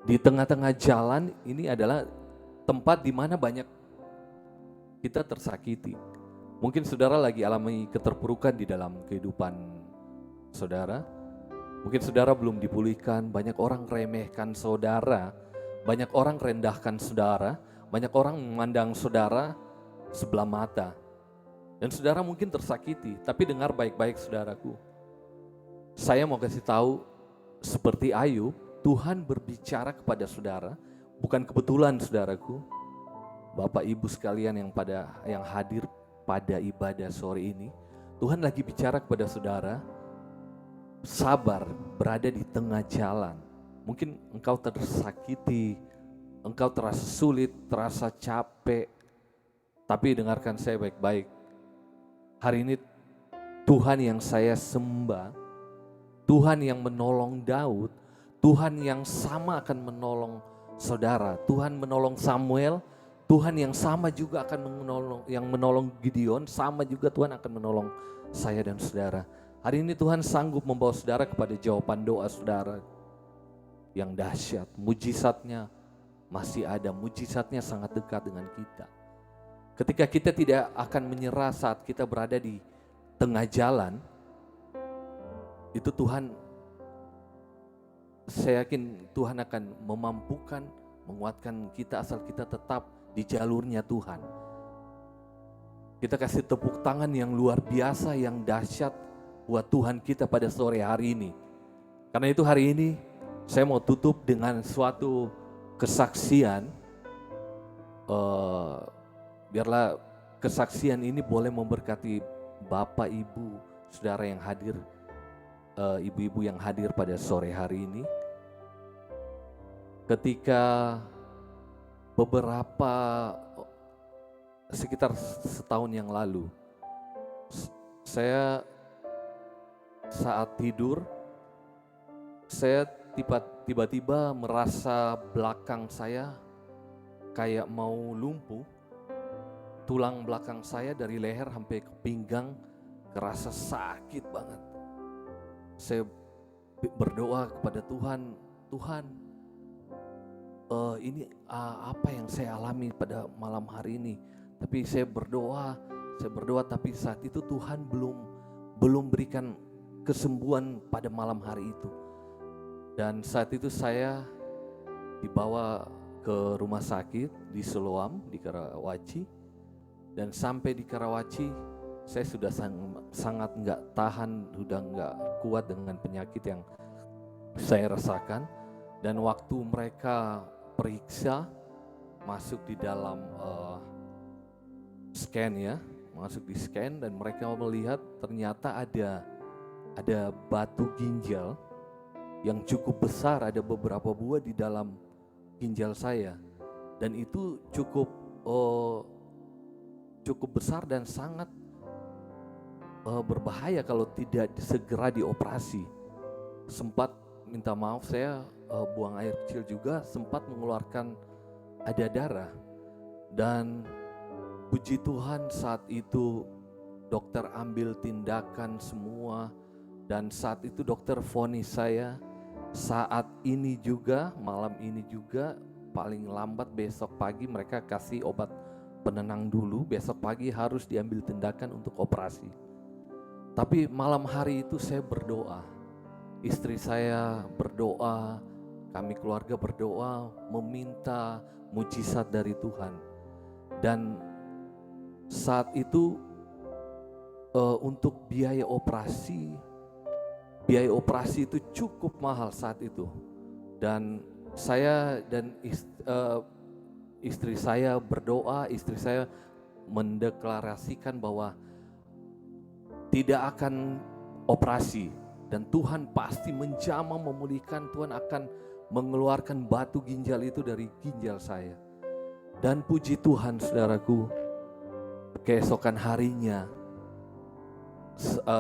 di tengah-tengah jalan ini adalah tempat di mana banyak kita tersakiti. Mungkin saudara lagi alami keterpurukan di dalam kehidupan saudara. Mungkin saudara belum dipulihkan, banyak orang remehkan saudara. Banyak orang rendahkan saudara, banyak orang memandang saudara sebelah mata. Dan saudara mungkin tersakiti, tapi dengar baik-baik saudaraku. Saya mau kasih tahu, seperti Ayub, Tuhan berbicara kepada saudara, bukan kebetulan saudaraku. Bapak Ibu sekalian yang hadir pada ibadah sore ini, Tuhan lagi bicara kepada saudara, sabar berada di tengah jalan. Mungkin engkau tersakiti, engkau terasa sulit, terasa capek, tapi dengarkan saya baik-baik. Hari ini Tuhan yang saya sembah, Tuhan yang menolong Daud, Tuhan yang sama akan menolong saudara. Tuhan menolong Samuel, Tuhan yang sama juga akan menolong Gideon, sama juga Tuhan akan menolong saya dan saudara. Hari ini Tuhan sanggup membawa saudara kepada jawaban doa saudara yang dahsyat. Mujizatnya masih ada, mujizatnya sangat dekat dengan kita. Ketika kita tidak akan menyerah saat kita berada di tengah jalan, itu Tuhan, saya yakin Tuhan akan memampukan, menguatkan kita asal kita tetap di jalurnya Tuhan. Kita kasih tepuk tangan yang luar biasa, yang dahsyat buat Tuhan kita pada sore hari ini. Karena itu hari ini saya mau tutup dengan suatu kesaksian. Biarlah kesaksian ini boleh memberkati Bapak, Ibu, saudara yang hadir, ibu-ibu yang hadir pada sore hari ini. Ketika sekitar setahun yang lalu, saya saat tidur, saya tiba-tiba merasa belakang saya kayak mau lumpuh. Tulang belakang saya dari leher sampai ke pinggang kerasa sakit banget. Saya berdoa kepada Tuhan, Tuhan, ini apa yang saya alami pada malam hari ini. Tapi saya berdoa tapi saat itu Tuhan belum berikan kesembuhan pada malam hari itu. Dan saat itu saya dibawa ke rumah sakit di Siloam, di Karawaci. Dan sampai di Karawaci saya sudah sangat nggak tahan, sudah nggak kuat dengan penyakit yang saya rasakan. Dan waktu mereka periksa, masuk di dalam scan ya, masuk di scan dan mereka melihat ternyata ada batu ginjal yang cukup besar, ada beberapa buah di dalam ginjal saya. Dan itu cukup besar dan sangat berbahaya kalau tidak segera dioperasi. Sempat minta maaf, saya buang air kecil juga, sempat mengeluarkan ada darah. Dan puji Tuhan saat itu dokter ambil tindakan semua, dan saat itu dokter vonis saya saat ini juga, malam ini juga, paling lambat besok pagi mereka kasih obat penenang dulu, besok pagi harus diambil tindakan untuk operasi. Tapi malam hari itu saya berdoa, istri saya berdoa, kami keluarga berdoa, meminta mujizat dari Tuhan. Dan saat itu untuk biaya operasi itu cukup mahal saat itu. Dan saya dan istri saya berdoa, istri saya mendeklarasikan bahwa tidak akan operasi dan Tuhan pasti menjamah memulihkan, Tuhan akan mengeluarkan batu ginjal itu dari ginjal saya. Dan puji Tuhan saudaraku, keesokan harinya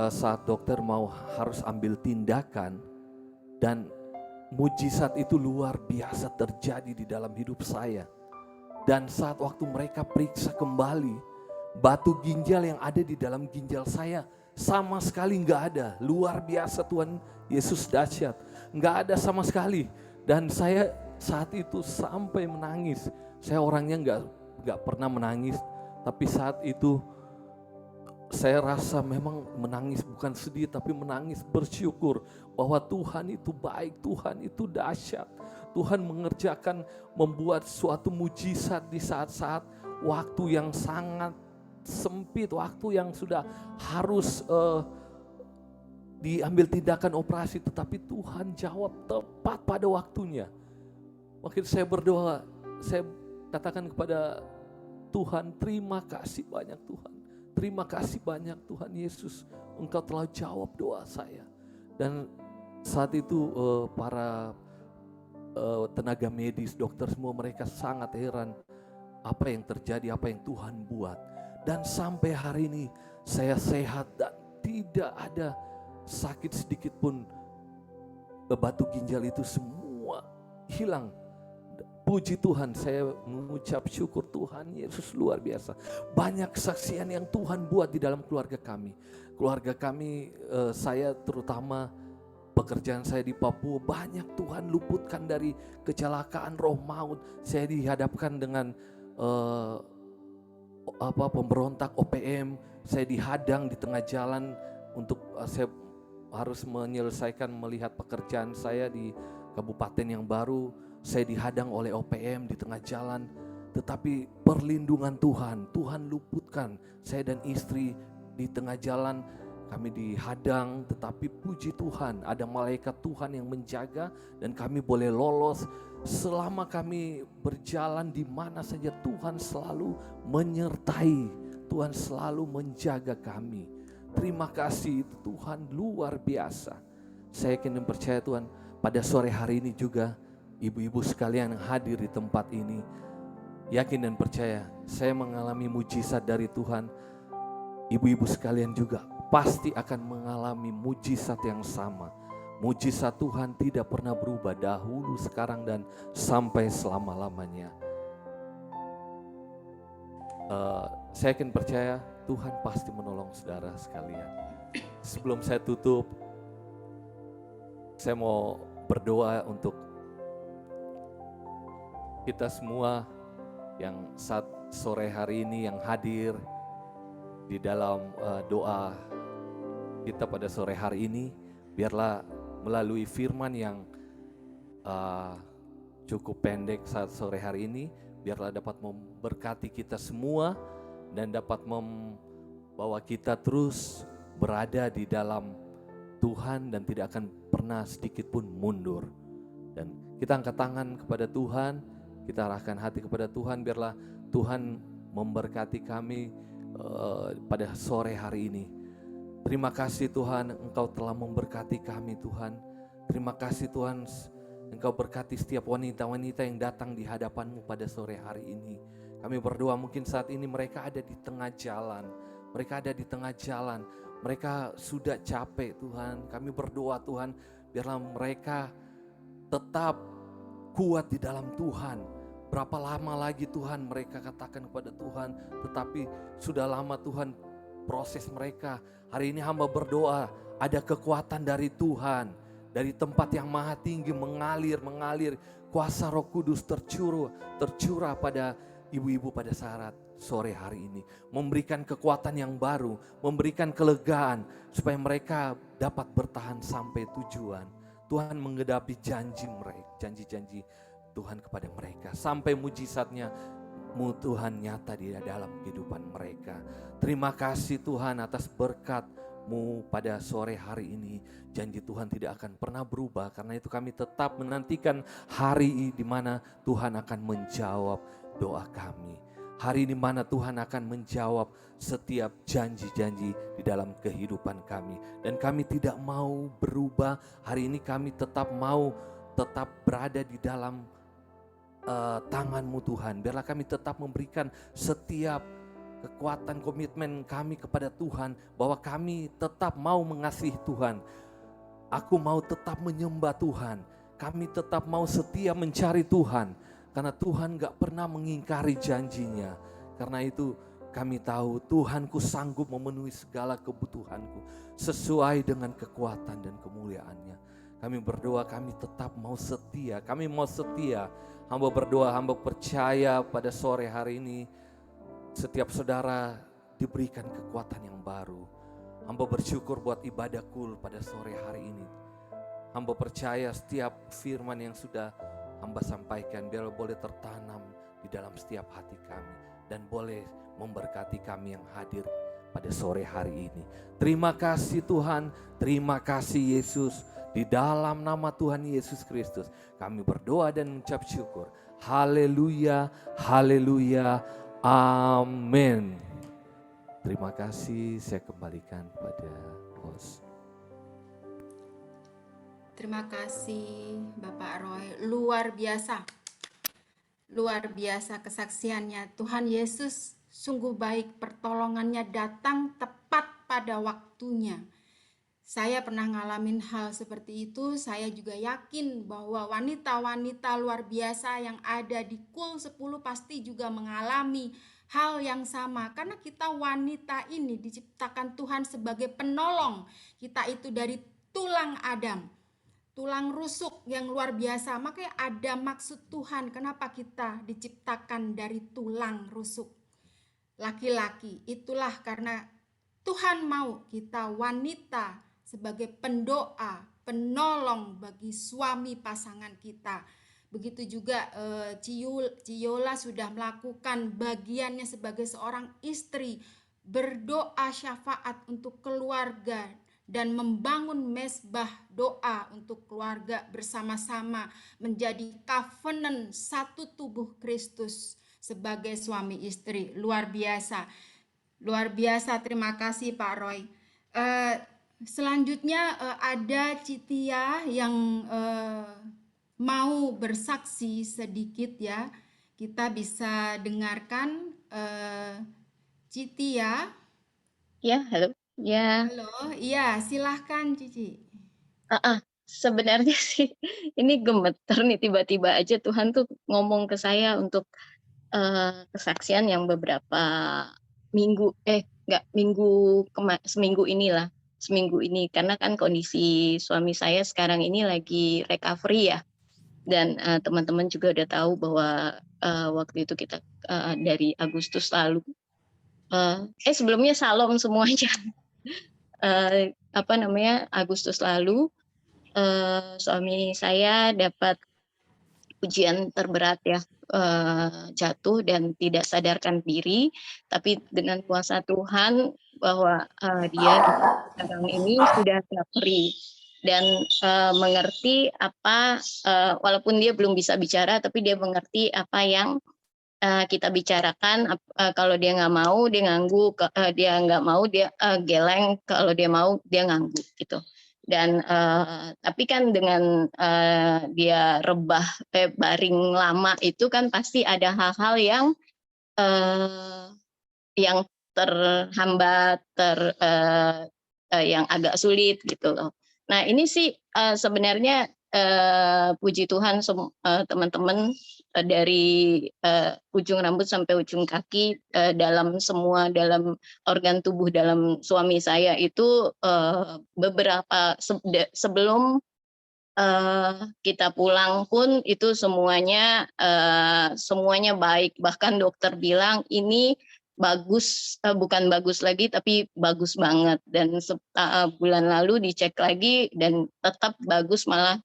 saat dokter harus ambil tindakan, dan mujizat itu luar biasa terjadi di dalam hidup saya. Dan saat waktu mereka periksa kembali, batu ginjal yang ada di dalam ginjal saya sama sekali nggak ada. Luar biasa, Tuhan Yesus dahsyat, nggak ada sama sekali. Dan saya saat itu sampai menangis. Saya orangnya nggak pernah menangis, tapi saat itu saya rasa memang menangis, bukan sedih tapi menangis bersyukur bahwa Tuhan itu baik, Tuhan itu dahsyat. Tuhan mengerjakan, membuat suatu mujizat di saat-saat waktu yang sangat sempit, waktu yang sudah harus diambil tindakan operasi, tetapi Tuhan jawab tepat pada waktunya. Waktu saya berdoa, saya katakan kepada Tuhan, terima kasih banyak Tuhan. Terima kasih banyak Tuhan Yesus, Engkau telah jawab doa saya. Dan saat itu para tenaga medis, dokter semua mereka sangat heran apa yang terjadi, apa yang Tuhan buat. Dan sampai hari ini saya sehat dan tidak ada sakit sedikit pun. Batu ginjal itu semua hilang. Puji Tuhan, saya mengucap syukur Tuhan Yesus luar biasa. Banyak kesaksian yang Tuhan buat di dalam keluarga kami. Keluarga kami, saya terutama pekerjaan saya di Papua, banyak Tuhan luputkan dari kecelakaan roh maut. Saya dihadapkan dengan pemberontak OPM. Saya dihadang di tengah jalan untuk saya harus menyelesaikan melihat pekerjaan saya di kabupaten yang baru. Saya dihadang oleh OPM di tengah jalan, tetapi perlindungan Tuhan, Tuhan luputkan saya dan istri di tengah jalan. Kami dihadang, tetapi puji Tuhan ada malaikat Tuhan yang menjaga dan kami boleh lolos. Selama kami berjalan di mana saja Tuhan selalu menyertai, Tuhan selalu menjaga kami. Terima kasih Tuhan luar biasa. Saya yakin dan percaya Tuhan, pada sore hari ini juga ibu-ibu sekalian yang hadir di tempat ini, yakin dan percaya saya mengalami mujizat dari Tuhan. Ibu-ibu sekalian juga pasti akan mengalami mujizat yang sama. Mujizat Tuhan tidak pernah berubah, dahulu, sekarang, dan sampai selama-lamanya. Saya yakin percaya Tuhan pasti menolong saudara sekalian. Sebelum saya tutup, saya mau berdoa untuk kita semua yang saat sore hari ini yang hadir di dalam doa kita pada sore hari ini. Biarlah melalui firman yang cukup pendek saat sore hari ini, biarlah dapat memberkati kita semua dan dapat membawa kita terus berada di dalam Tuhan dan tidak akan pernah sedikit pun mundur. Dan kita angkat tangan kepada Tuhan, kita arahkan hati kepada Tuhan, biarlah Tuhan memberkati kami pada sore hari ini. Terima kasih Tuhan, Engkau telah memberkati kami Tuhan. Terima kasih Tuhan, Engkau berkati setiap wanita-wanita yang datang di hadapan-Mu pada sore hari ini. Kami berdoa mungkin saat ini mereka ada di tengah jalan. Mereka ada di tengah jalan. Mereka sudah capek Tuhan. Kami berdoa Tuhan, biarlah mereka tetap kuat di dalam Tuhan. Berapa lama lagi Tuhan mereka katakan kepada Tuhan, tetapi sudah lama Tuhan proses mereka. Hari ini hamba berdoa ada kekuatan dari Tuhan, dari tempat yang maha tinggi mengalir kuasa Roh Kudus tercurah pada ibu-ibu pada saat sore hari ini, memberikan kekuatan yang baru, memberikan kelegaan supaya mereka dapat bertahan sampai tujuan. Tuhan menggenapi janji-janji Tuhan kepada mereka sampai mujizatnya Tuhan nyata di dalam kehidupan mereka. Terima kasih Tuhan atas berkat-Mu pada sore hari ini. Janji Tuhan tidak akan pernah berubah, karena itu kami tetap menantikan hari di mana Tuhan akan menjawab doa kami. Hari di mana Tuhan akan menjawab setiap janji-janji di dalam kehidupan kami. Dan kami tidak mau berubah. Hari ini kami tetap berada di dalam tangan-Mu Tuhan. Biarlah kami tetap memberikan setiap kekuatan komitmen kami kepada Tuhan, bahwa kami tetap mau mengasihi Tuhan. Aku mau tetap menyembah Tuhan. Kami tetap mau setia mencari Tuhan, karena Tuhan gak pernah mengingkari janjinya. Karena itu kami tahu Tuhanku sanggup memenuhi segala kebutuhanku sesuai dengan kekuatan dan kemuliaannya. Kami berdoa, kami tetap mau setia. Kami mau setia. Hamba berdoa, hamba percaya pada sore hari ini setiap saudara diberikan kekuatan yang baru. Hamba bersyukur buat ibadah kul pada sore hari ini. Hamba percaya setiap firman yang sudah hamba sampaikan biar boleh tertanam di dalam setiap hati kami dan boleh memberkati kami yang hadir pada sore hari ini. Terima kasih Tuhan, terima kasih Yesus. Di dalam nama Tuhan Yesus Kristus kami berdoa dan mengucap syukur. Haleluya, haleluya, amin. Terima kasih, saya kembalikan pada host. Terima kasih Bapak Roy, luar biasa. Luar biasa kesaksiannya. Tuhan Yesus sungguh baik, pertolongannya datang tepat pada waktunya. Saya pernah ngalamin hal seperti itu. Saya juga yakin bahwa wanita-wanita luar biasa yang ada di KUL 10 pasti juga mengalami hal yang sama. Karena kita wanita ini diciptakan Tuhan sebagai penolong. Kita itu dari tulang Adam, tulang rusuk yang luar biasa. Makanya ada maksud Tuhan kenapa kita diciptakan dari tulang rusuk laki-laki. Itulah karena Tuhan mau kita wanita sebagai pendoa, penolong bagi suami pasangan kita. Begitu juga Ciola sudah melakukan bagiannya sebagai seorang istri, berdoa syafaat untuk keluarga dan membangun mezbah doa untuk keluarga bersama-sama menjadi covenant satu tubuh Kristus sebagai suami istri. Luar biasa. Luar biasa, terima kasih Pak Roy. Selanjutnya ada Citia yang mau bersaksi sedikit ya. Kita bisa dengarkan Citia. Ya, halo. Ya, Halo, iya silahkan Cici. sebenarnya sih ini gemeter nih, tiba-tiba aja Tuhan tuh ngomong ke saya untuk kesaksian yang beberapa minggu, seminggu inilah. Seminggu ini, karena kan kondisi suami saya sekarang ini lagi recovery ya. Dan teman-teman juga udah tahu bahwa waktu itu kita dari Agustus lalu, sebelumnya salam semuanya. Agustus lalu suami saya dapat ujian terberat ya, jatuh dan tidak sadarkan diri, tapi dengan kuasa Tuhan bahwa dia sekarang ini sudah recovery dan mengerti apa, walaupun dia belum bisa bicara tapi dia mengerti apa yang kita bicarakan. Kalau dia nggak mau dia ngangguk, dia nggak mau dia geleng, kalau dia mau dia ngangguk gitu. Dan tapi kan dengan dia baring lama itu kan pasti ada hal-hal yang terhambat, yang agak sulit gitu loh. Nah ini sih sebenarnya puji Tuhan teman-teman, dari ujung rambut sampai ujung kaki, dalam organ tubuh dalam suami saya itu beberapa sebelum kita pulang pun itu semuanya baik. Bahkan dokter bilang ini bagus, bukan bagus lagi tapi bagus banget. Dan bulan lalu dicek lagi dan tetap bagus, malah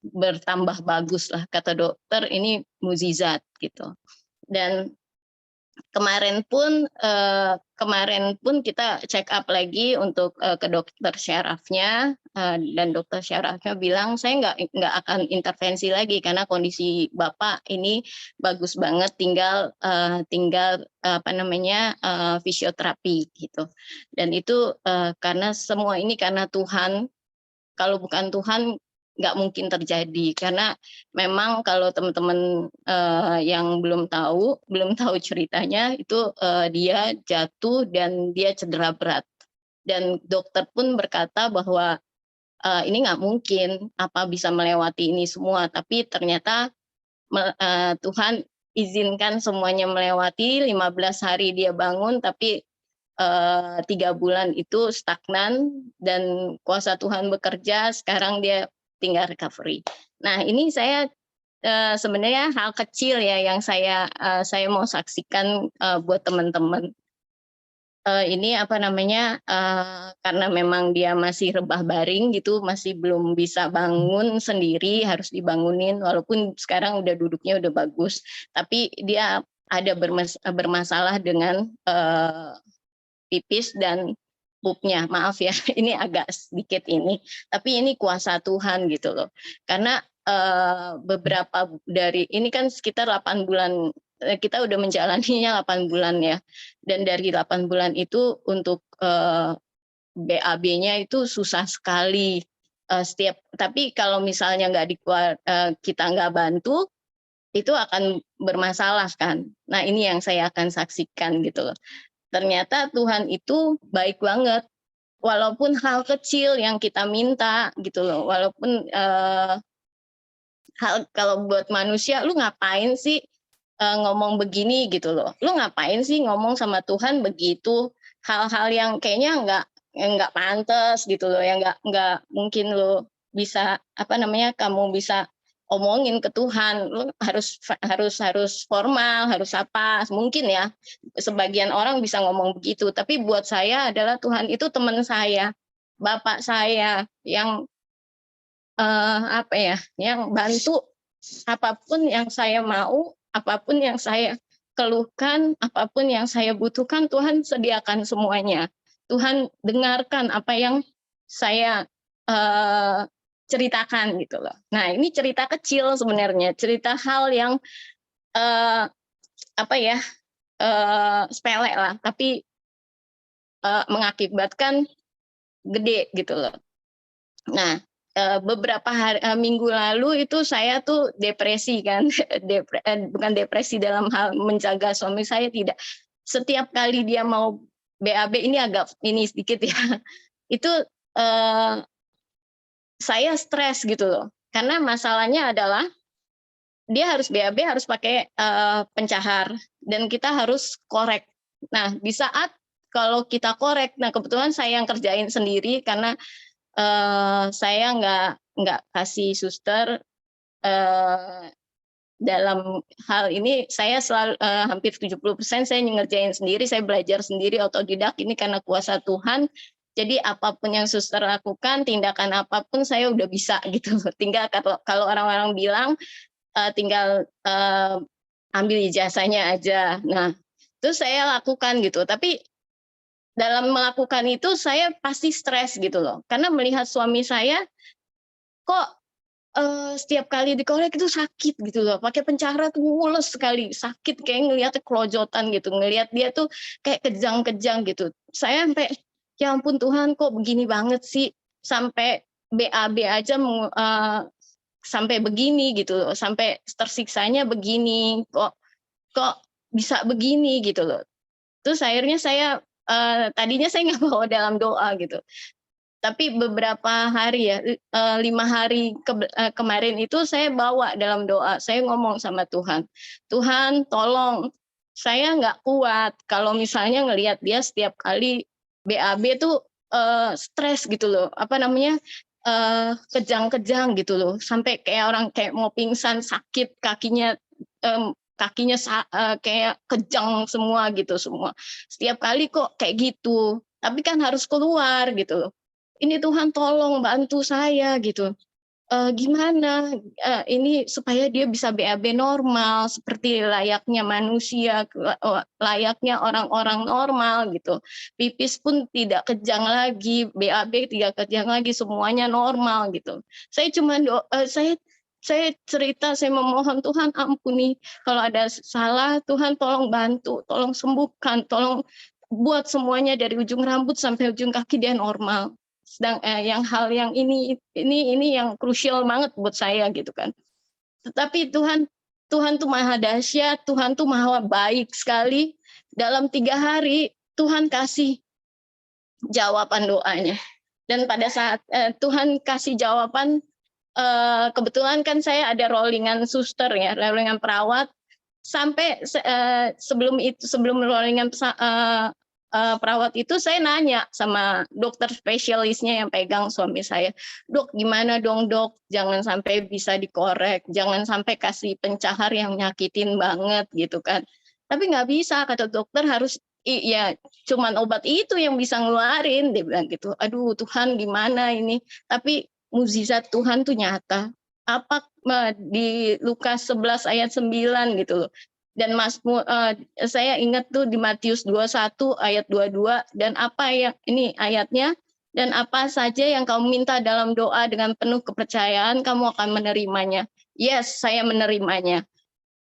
bertambah bagus lah, kata dokter ini mukjizat gitu. Dan kemarin pun kita check up lagi untuk ke dokter syarafnya, dan dokter syarafnya bilang saya nggak akan intervensi lagi karena kondisi bapak ini bagus banget, tinggal fisioterapi gitu. Dan itu karena semua ini karena Tuhan. Kalau bukan Tuhan nggak mungkin terjadi, karena memang kalau teman-teman yang belum tahu ceritanya itu, dia jatuh dan dia cedera berat, dan dokter pun berkata bahwa ini nggak mungkin apa bisa melewati ini semua, tapi ternyata Tuhan izinkan semuanya melewati. 15 hari dia bangun, tapi 3 bulan itu stagnan, dan kuasa Tuhan bekerja, sekarang dia tinggal recovery. Nah ini saya sebenarnya hal kecil ya yang saya mau saksikan buat teman-teman. ini apa namanya, karena memang dia masih rebah baring gitu, masih belum bisa bangun sendiri, harus dibangunin walaupun sekarang udah duduknya udah bagus, tapi dia ada bermasalah dengan pipis dan pupnya. Maaf ya, ini agak sedikit ini, tapi ini kuasa Tuhan gitu loh. Karena beberapa dari ini kan sekitar 8 bulan, kita udah menjalaninya 8 bulan ya. Dan dari 8 bulan itu untuk BAB-nya itu susah sekali. Tapi kalau misalnya kita nggak bantu, itu akan bermasalah kan. Nah ini yang saya akan saksikan gitu loh. Ternyata Tuhan itu baik banget, walaupun hal kecil yang kita minta gitu loh, walaupun kalau buat manusia, lu ngapain sih ngomong begini gitu loh, lu ngapain sih ngomong sama Tuhan begitu, hal-hal yang kayaknya nggak pantas gitu loh, yang nggak mungkin lo bisa kamu bisa omongin ke Tuhan, lu harus formal, harus apa, mungkin ya sebagian orang bisa ngomong begitu, tapi buat saya adalah Tuhan itu teman saya, bapak saya yang yang bantu apapun yang saya mau, apapun yang saya keluhkan, apapun yang saya butuhkan, Tuhan sediakan semuanya. Tuhan dengarkan apa yang saya ceritakan gitu loh. Nah ini cerita kecil sebenarnya, cerita hal yang sepele lah, tapi mengakibatkan gede gitu loh. Nah beberapa minggu lalu itu saya tuh depresi kan, bukan depresi dalam hal menjaga suami saya, tidak. Setiap kali dia mau BAB, ini agak ini sedikit ya, itu saya stres gitu loh, karena masalahnya adalah dia harus BAB harus pakai pencahar dan kita harus korek. Nah di saat kalau kita korek, nah kebetulan saya yang kerjain sendiri karena saya nggak kasih suster dalam hal ini. Saya selalu hampir 70% saya ngerjain sendiri, saya belajar sendiri otodidak ini karena kuasa Tuhan. Jadi apapun yang suster lakukan, tindakan apapun saya udah bisa gitu. Tinggal kalau orang-orang bilang tinggal ambil ijazahnya aja. Nah, itu saya lakukan gitu. Tapi dalam melakukan itu saya pasti stres gitu loh. Karena melihat suami saya kok setiap kali dikorek itu sakit gitu loh. Pakai pencahar tuh mules sekali, sakit, kayak ngelihatnya kelojotan gitu. Ngelihat dia tuh kayak kejang-kejang gitu. Saya sampai ya ampun Tuhan, kok begini banget sih, sampai BAB aja sampai begini gitu loh, sampai tersiksanya begini, kok bisa begini gitu loh. Terus akhirnya saya tadinya saya nggak bawa dalam doa gitu, tapi beberapa hari ya, 5 hari kemarin itu saya bawa dalam doa, saya ngomong sama Tuhan, Tuhan tolong, saya nggak kuat kalau misalnya ngelihat dia setiap kali BAB tuh stres gitu loh, kejang-kejang gitu loh, sampai kayak orang kayak mau pingsan, sakit kakinya kayak kejang semua gitu semua. Setiap kali kok kayak gitu, tapi kan harus keluar gitu loh. Ini Tuhan tolong bantu saya gitu. Gimana ini supaya dia bisa BAB normal seperti layaknya manusia, layaknya orang-orang normal gitu. Pipis pun tidak kejang lagi, BAB tidak kejang lagi, semuanya normal gitu. Saya cuma saya cerita, saya memohon Tuhan ampuni kalau ada salah, Tuhan tolong bantu, tolong sembuhkan, tolong buat semuanya dari ujung rambut sampai ujung kaki dia normal. Sedang yang hal yang ini yang krusial banget buat saya gitu kan. Tetapi Tuhan tuh maha dahsyat, Tuhan tuh maha baik sekali. Dalam 3 hari Tuhan kasih jawaban doanya. Dan pada saat Tuhan kasih jawaban, kebetulan kan saya ada rollingan suster ya, rollingan perawat. Sampai sebelum rollingan perawat itu saya nanya sama dokter spesialisnya yang pegang suami saya, dok gimana dong dok, jangan sampai bisa dikorek, jangan sampai kasih pencahar yang nyakitin banget gitu kan. Tapi nggak bisa, kata dokter, harus ya cuman obat itu yang bisa ngeluarin. Dia bilang gitu, aduh Tuhan gimana ini, tapi mukjizat Tuhan tuh nyata. Apa di Lukas 11 ayat 9 gitu loh. Dan saya ingat tuh di Matius 21 ayat 22, dan apa yang ini ayatnya, dan apa saja yang kamu minta dalam doa dengan penuh kepercayaan, kamu akan menerimanya. Yes, saya menerimanya.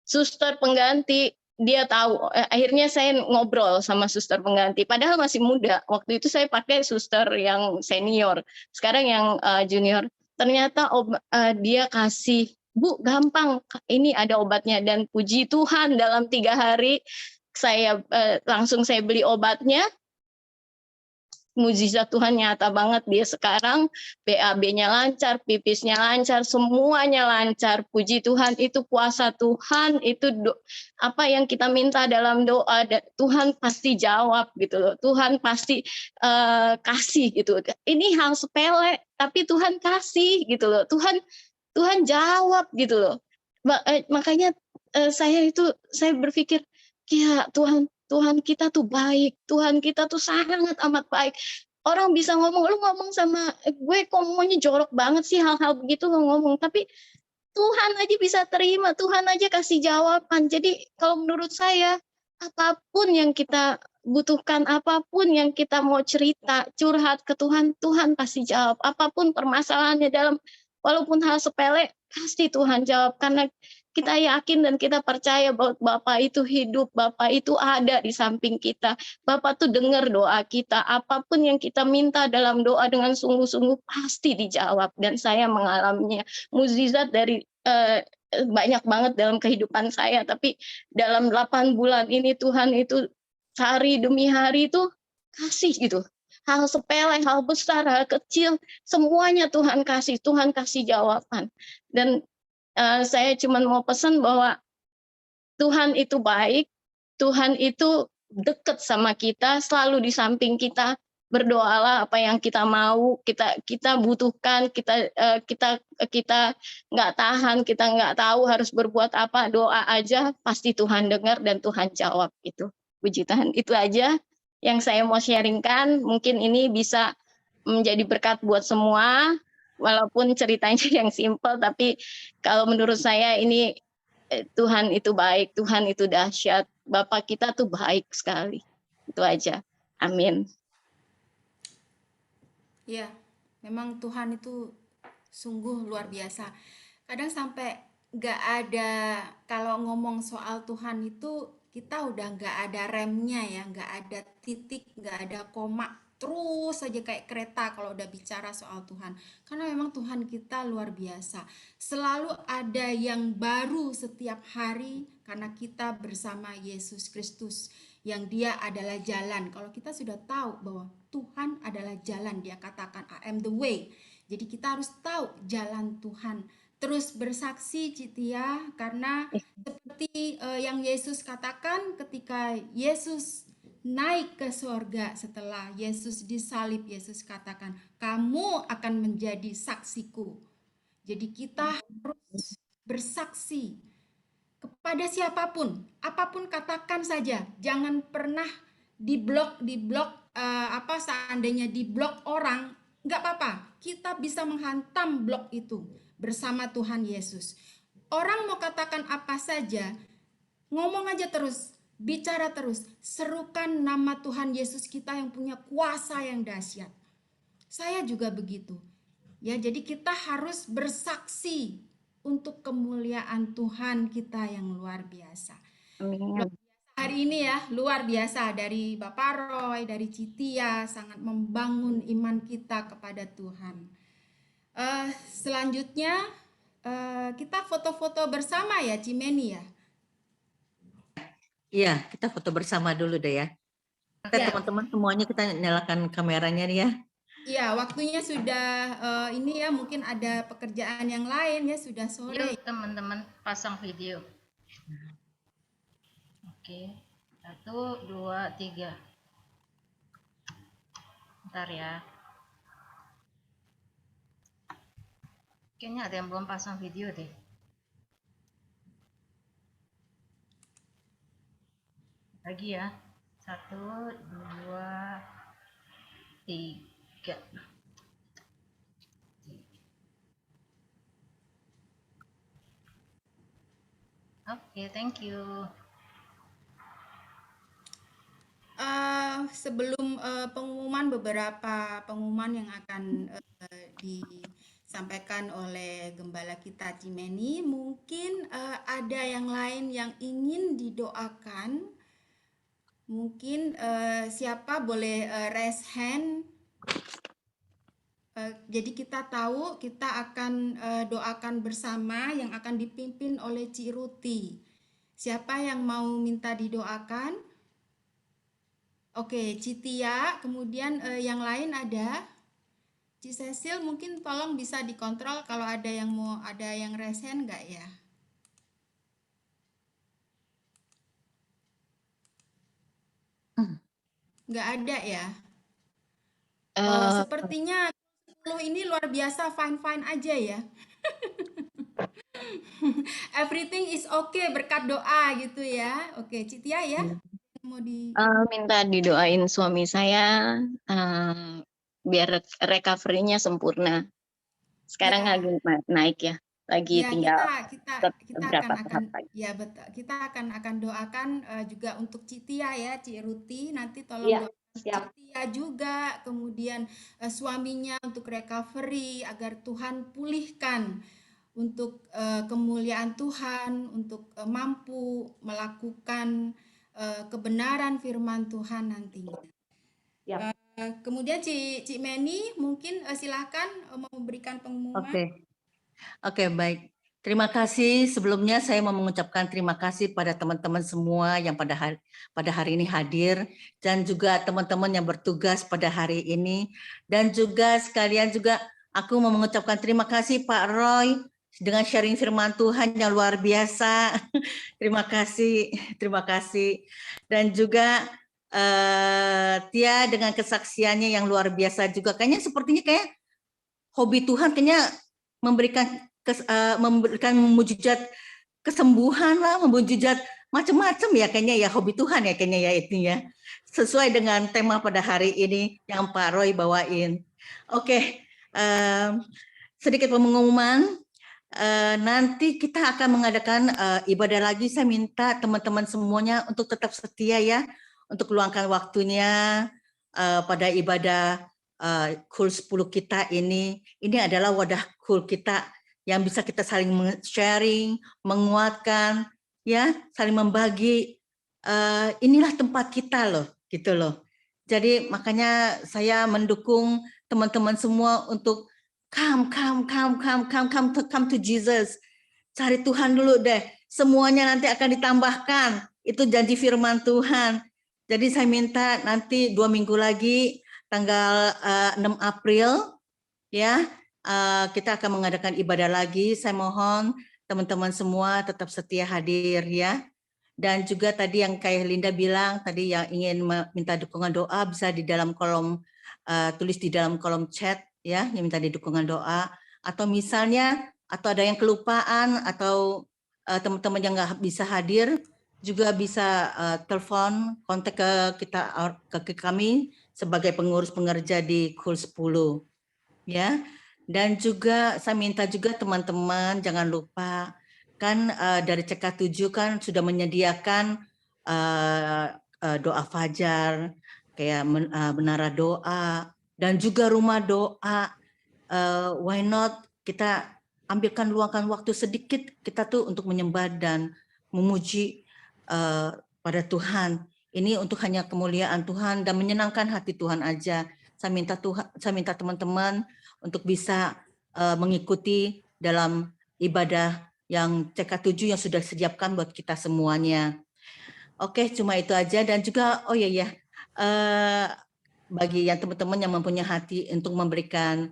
Suster pengganti, dia tahu. Akhirnya saya ngobrol sama suster pengganti, padahal masih muda. Waktu itu saya pakai suster yang senior, sekarang yang junior. Ternyata dia kasih, Bu, gampang, ini ada obatnya. Dan puji Tuhan, dalam 3 hari saya langsung saya beli obatnya. Mukjizat Tuhan nyata banget. Dia sekarang BAB-nya lancar, pipisnya lancar, semuanya lancar. Puji Tuhan, itu kuasa Tuhan, itu apa yang kita minta dalam doa, Tuhan pasti jawab gitu loh. Tuhan pasti kasih gitu. Ini hal sepele, tapi Tuhan kasih gitu loh. Tuhan jawab gitu loh. Makanya saya berpikir, ya Tuhan kita tuh baik, Tuhan kita tuh sangat amat baik. Orang bisa ngomong, lu ngomong sama gue kok ngomongnya jorok banget sih, hal-hal begitu lo ngomong, tapi Tuhan aja bisa terima, Tuhan aja kasih jawaban. Jadi kalau menurut saya, apapun yang kita butuhkan, apapun yang kita mau cerita, curhat ke Tuhan, Tuhan pasti jawab. Apapun permasalahannya walaupun hal sepele, pasti Tuhan jawab. Karena kita yakin dan kita percaya bahwa Bapak itu hidup, Bapak itu ada di samping kita. Bapak tuh dengar doa kita. Apapun yang kita minta dalam doa dengan sungguh-sungguh pasti dijawab. Dan saya mengalaminya. Mukjizat dari banyak banget dalam kehidupan saya. Tapi dalam 8 bulan ini Tuhan itu hari demi hari itu kasih gitu. Hal sepele, hal besar, hal kecil, semuanya Tuhan kasih jawaban. Dan saya cuma mau pesan bahwa Tuhan itu baik, Tuhan itu dekat sama kita, selalu di samping kita. Berdoalah apa yang kita mau, kita butuhkan, kita nggak tahan, kita nggak tahu harus berbuat apa, doa aja pasti Tuhan dengar dan Tuhan jawab itu. Puji Tuhan, itu aja yang saya mau sharingkan. Mungkin ini bisa menjadi berkat buat semua. Walaupun ceritanya yang simpel, tapi kalau menurut saya ini Tuhan itu baik, Tuhan itu dahsyat. Bapak kita tuh baik sekali. Itu aja. Amin. Ya, memang Tuhan itu sungguh luar biasa. Kadang sampai nggak ada, kalau ngomong soal Tuhan itu kita udah nggak ada remnya ya, nggak ada titik, nggak ada koma, terus saja kayak kereta kalau udah bicara soal Tuhan. Karena memang Tuhan kita luar biasa. Selalu ada yang baru setiap hari karena kita bersama Yesus Kristus yang dia adalah jalan. Kalau kita sudah tahu bahwa Tuhan adalah jalan, dia katakan I am the way. Jadi kita harus tahu jalan Tuhan. Terus bersaksi Citia, karena seperti yang Yesus katakan ketika Yesus naik ke surga, setelah Yesus disalib, Yesus katakan kamu akan menjadi saksiku. Jadi kita harus bersaksi kepada siapapun, apapun katakan saja, jangan pernah diblok seandainya diblok orang, nggak apa-apa, kita bisa menghantam blok itu bersama Tuhan Yesus. Orang mau katakan apa saja, ngomong aja terus, bicara terus, serukan nama Tuhan Yesus kita yang punya kuasa yang dahsyat. Saya juga begitu. Ya, jadi kita harus bersaksi untuk kemuliaan Tuhan kita yang luar biasa. Amin. Hari ini ya, luar biasa dari Bapak Roy, dari Citia, sangat membangun iman kita kepada Tuhan. Selanjutnya kita foto-foto bersama ya, Cimeni ya. Iya, kita foto bersama dulu deh ya. Teman-teman semuanya kita nyalakan kameranya nih ya. Iya, waktunya sudah ini ya, mungkin ada pekerjaan yang lain ya, sudah sore. Yuk teman-teman pasang video. Oke, 1, 2, 3. Bentar ya. Kayaknya ada yang belum pasang video deh. Lagi ya. 1, 2, 3. Oke, thank you. Sebelum pengumuman, beberapa pengumuman yang akan disampaikan oleh Gembala kita Cimeni, mungkin ada yang lain yang ingin didoakan. Mungkin siapa boleh raise hand. Jadi kita tahu kita akan doakan bersama yang akan dipimpin oleh Ci Ruti. Siapa yang mau minta didoakan? Oke, Citia, kemudian yang lain ada Ci Cecil, mungkin tolong bisa dikontrol kalau ada yang resen nggak ya? Nggak ada ya? Sepertinya 10 ini luar biasa fine-fine aja ya. Everything is okay berkat doa gitu ya. Oke, Citia ya. Mau di Minta didoain suami saya biar recovery-nya sempurna. Sekarang Ya. lagi naik ya, lagi Ya, tinggal kita beberapa akan tahap lagi. ya betul. Kita akan doakan juga untuk Citia ya, Ci Ruti, nanti tolong Iya, doakan siap. Citia juga, kemudian suaminya untuk recovery agar Tuhan pulihkan untuk kemuliaan Tuhan, untuk mampu melakukan kebenaran firman Tuhan nantinya. Siap. Kemudian Ci Meni mungkin silahkan mau memberikan pengumuman. Oke, baik. Terima kasih. Sebelumnya saya mau mengucapkan terima kasih pada teman-teman semua yang pada hari ini hadir, dan juga teman-teman yang bertugas pada hari ini, dan juga sekalian juga aku mau mengucapkan terima kasih Pak Roy dengan sharing firman Tuhan yang luar biasa. Terima kasih, terima kasih. Dan juga Tia dengan kesaksiannya yang luar biasa juga. Kayaknya sepertinya kayak hobi Tuhan kayaknya memberikan mujizat kesembuhan lah, mujizat macam-macam ya kayaknya ya, hobi Tuhan ya kayaknya ya itu ya. Sesuai dengan tema pada hari ini yang Pak Roy bawain. Oke, sedikit pengumuman. Nanti kita akan mengadakan ibadah lagi. Saya minta teman-teman semuanya untuk tetap setia ya, untuk luangkan waktunya pada ibadah Cool 10 kita ini. Ini adalah wadah cool kita yang bisa kita saling sharing, menguatkan, ya, saling membagi. Inilah tempat kita loh, gitu loh. Jadi makanya saya mendukung teman-teman semua untuk come to Jesus. Cari Tuhan dulu deh. Semuanya nanti akan ditambahkan. Itu janji firman Tuhan. Jadi saya minta nanti 2 minggu lagi, tanggal 6 April, ya, kita akan mengadakan ibadah lagi. Saya mohon teman-teman semua tetap setia hadir ya. Dan juga tadi yang kayak Linda bilang, tadi yang ingin minta dukungan doa bisa di dalam kolom, tulis di dalam kolom chat ya, yang minta di dukungan doa. Atau misalnya, atau ada yang kelupaan, atau teman-teman yang nggak bisa hadir, juga bisa telepon, kontak ke kami sebagai pengurus pengerja di Cool 10. Ya, dan juga saya minta juga teman-teman jangan lupa kan dari CK7 kan sudah menyediakan doa fajar, kayak menara doa, dan juga rumah doa. Why not kita luangkan waktu sedikit kita tuh untuk menyembah dan memuji pada Tuhan. Ini untuk hanya kemuliaan Tuhan dan menyenangkan hati Tuhan aja. Saya minta teman-teman untuk bisa mengikuti dalam ibadah yang CK7 yang sudah sediakan buat kita semuanya. Oke, cuma itu aja. Dan juga, oh iya, bagi yang teman-teman yang mempunyai hati untuk memberikan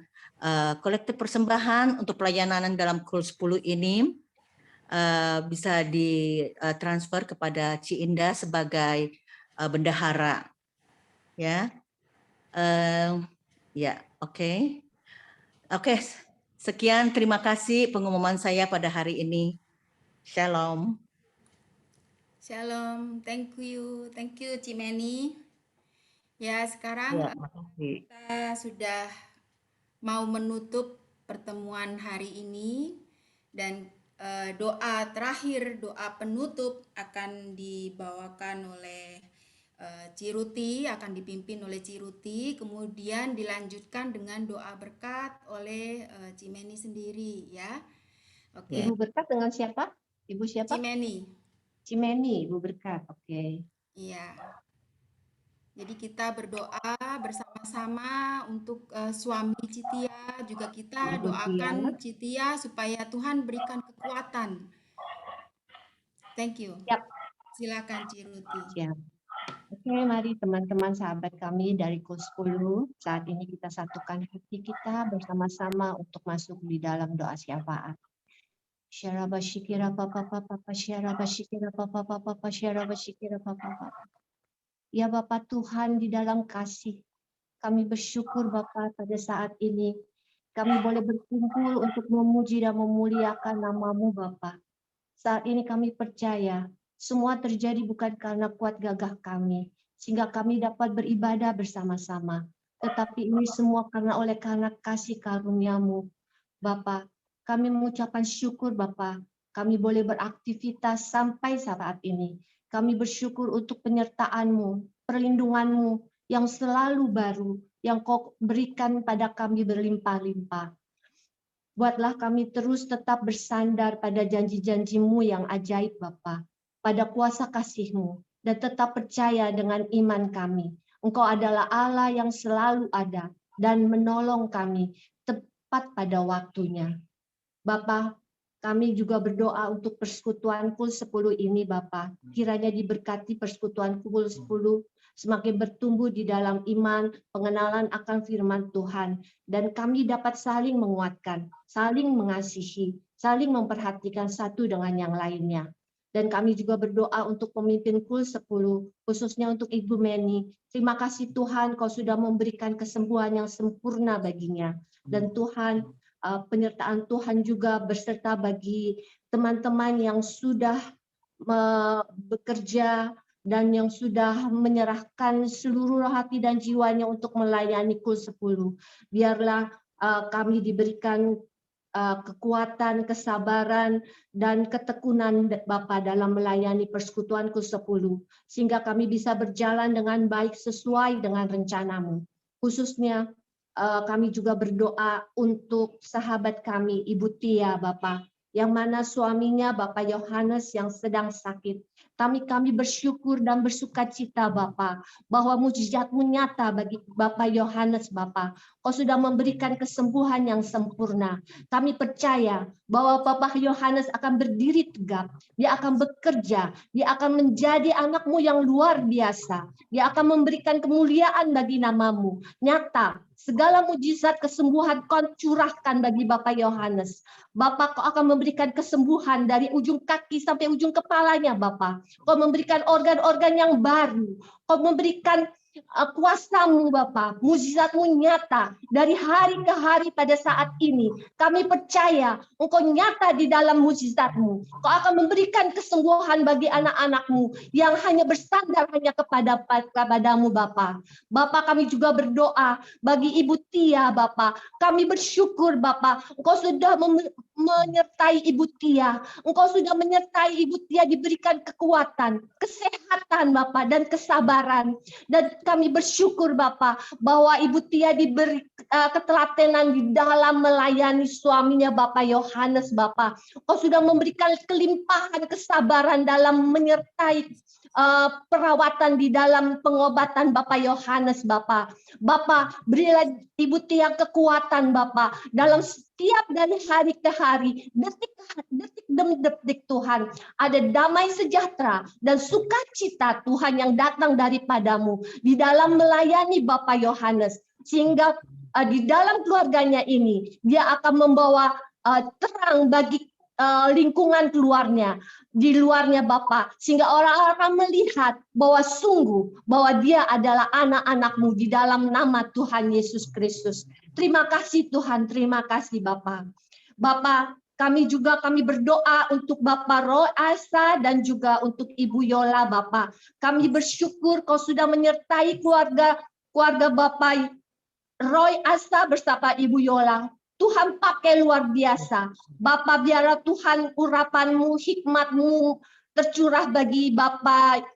kolektif persembahan untuk pelayanan dalam Cool 10 ini, bisa ditransfer kepada Ci Indah sebagai bendahara. Ya, ya, oke. Oke, sekian, terima kasih pengumuman saya pada hari ini. Shalom. Shalom, thank you Cimeni. Ya, sekarang Ya, makasih. kita sudah mau menutup pertemuan hari ini dan doa terakhir, doa penutup akan dibawakan oleh Ciruti, akan dipimpin oleh Ciruti, kemudian dilanjutkan dengan doa berkat oleh Cimeni sendiri ya. Oke, Ibu Berkat dengan siapa? Ibu siapa? Cimeni. Cimeni, Ibu Berkat. Oke. Iya. Jadi kita berdoa bersama-sama untuk suami Citia, juga kita Ibu Tia. doakan Citia supaya Tuhan berikan kekuatan. Thank you. Siap. Silakan Ciruti. Siap. Oke, mari teman-teman sahabat kami dari KUL 10. Saat ini kita satukan hati kita bersama-sama untuk masuk di dalam doa syafaat. Syarabashikira papa papa syarabashikira papa papa syarabashikira papa papa. Ya Bapak Tuhan di dalam kasih, kami bersyukur Bapak pada saat ini kami boleh berkumpul untuk memuji dan memuliakan nama-Mu Bapak. Saat ini kami percaya semua terjadi bukan karena kuat gagah kami, sehingga kami dapat beribadah bersama-sama. Tetapi ini semua karena kasih karunia-Mu. Bapak, kami mengucapkan syukur Bapak, kami boleh beraktivitas sampai saat ini. Kami bersyukur untuk penyertaan-Mu, perlindungan-Mu yang selalu baru, yang Kau berikan pada kami berlimpah-limpah. Buatlah kami terus tetap bersandar pada janji-janji-Mu yang ajaib Bapa, pada kuasa kasih-Mu, dan tetap percaya dengan iman kami. Engkau adalah Allah yang selalu ada dan menolong kami tepat pada waktunya. Bapa, kami juga berdoa untuk persekutuan KUL 10 ini Bapa. Kiranya diberkati persekutuan KUL 10 semakin bertumbuh di dalam iman, pengenalan akan firman Tuhan. Dan kami dapat saling menguatkan, saling mengasihi, saling memperhatikan satu dengan yang lainnya. Dan kami juga berdoa untuk pemimpin KUL 10, khususnya untuk Ibu Meni. Terima kasih Tuhan, Kau sudah memberikan kesembuhan yang sempurna baginya. Dan Tuhan, penyertaan Tuhan juga berserta bagi teman-teman yang sudah bekerja dan yang sudah menyerahkan seluruh hati dan jiwanya untuk melayani KUL 10. Biarlah kami diberikan kekuatan, kesabaran, dan ketekunan Bapa dalam melayani persekutuan KUL 10, sehingga kami bisa berjalan dengan baik sesuai dengan rencana-Mu. Khususnya kami juga berdoa untuk sahabat kami, Ibu Tia, Bapak, yang mana suaminya Bapak Yohanes yang sedang sakit. Kami bersyukur dan bersukacita Bapak, bahwa mujizat-Mu nyata bagi Bapak Yohanes Bapak. Kau sudah memberikan kesembuhan yang sempurna. Kami percaya bahwa Bapak Yohanes akan berdiri tegap, dia akan bekerja, dia akan menjadi anak-Mu yang luar biasa. Dia akan memberikan kemuliaan bagi nama-Mu. Nyata, segala mujizat kesembuhan Kau curahkan bagi Bapak Yohanes. Bapak, Kau akan memberikan kesembuhan dari ujung kaki sampai ujung kepalanya Bapak. Kau memberikan organ-organ yang baru. Kau memberikan kuasa-Mu Bapak, mujizat-Mu nyata dari hari ke hari pada saat ini. Kami percaya Engkau nyata di dalam mujizat-Mu. Kau akan memberikan kesembuhan bagi anak-anak-Mu yang hanya bersandar hanya kepadamu Bapak. Bapak, kami juga berdoa bagi Ibu Tia Bapak. Kami bersyukur Bapak, Engkau sudah menyertai Ibu Tia. Engkau sudah menyertai Ibu Tia diberikan kekuatan, kesehatan Bapak, dan kesabaran. Dan kami bersyukur Bapak bahwa Ibu Tia diberi ketelatenan di dalam melayani suaminya Bapak Yohanes Bapak. Kau sudah memberikan kelimpahan kesabaran dalam menyertai perawatan di dalam pengobatan Bapak Yohanes Bapak. Bapak, berilah Ibu Tia kekuatan Bapak dalam setiap dari hari ke hari, detik demi detik Tuhan. Ada damai sejahtera dan sukacita Tuhan yang datang daripadamu di dalam melayani Bapak Yohanes. Sehingga di dalam keluarganya ini, dia akan membawa terang bagi lingkungan keluarnya, di luarnya Bapak, sehingga orang akan melihat bahwa sungguh bahwa dia adalah anak-anak-Mu di dalam nama Tuhan Yesus Kristus. Terima kasih Tuhan, terima kasih Bapak. Bapak, Kami berdoa untuk Bapak Roy Asa dan juga untuk Ibu Yola Bapak. Kami bersyukur Kau sudah menyertai keluarga Bapak Roy Asa bersama Ibu Yola. Tuhan pakai luar biasa. Bapak biarlah Tuhan urapan-Mu, hikmat-Mu tercurah bagi Bapak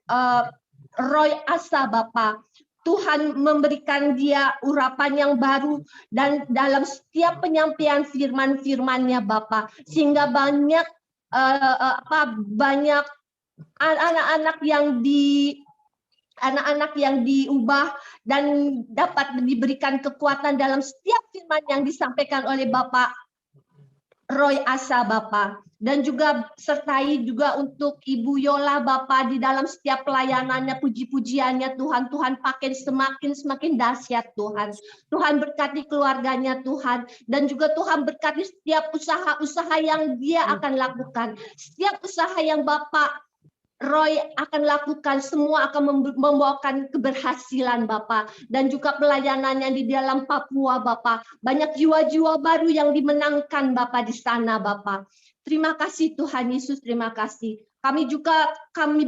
Roy Asa Bapak. Tuhan memberikan dia urapan yang baru dan dalam setiap penyampaian firman-firman-Nya Bapa, sehingga banyak banyak anak-anak yang diubah dan dapat diberikan kekuatan dalam setiap firman yang disampaikan oleh Bapak Roy Asa Bapak. Dan juga sertai juga untuk Ibu Yola Bapak di dalam setiap pelayanannya, puji-pujiannya Tuhan. Tuhan pakai semakin dahsyat Tuhan. Tuhan berkati keluarganya Tuhan. Dan juga Tuhan berkati setiap usaha-usaha yang dia akan lakukan. Setiap usaha yang Bapak Roy akan lakukan, semua akan membawakan keberhasilan Bapak. Dan juga pelayanannya di dalam Papua Bapak. Banyak jiwa-jiwa baru yang dimenangkan Bapak di sana Bapak. Terima kasih Tuhan Yesus, terima kasih. Kami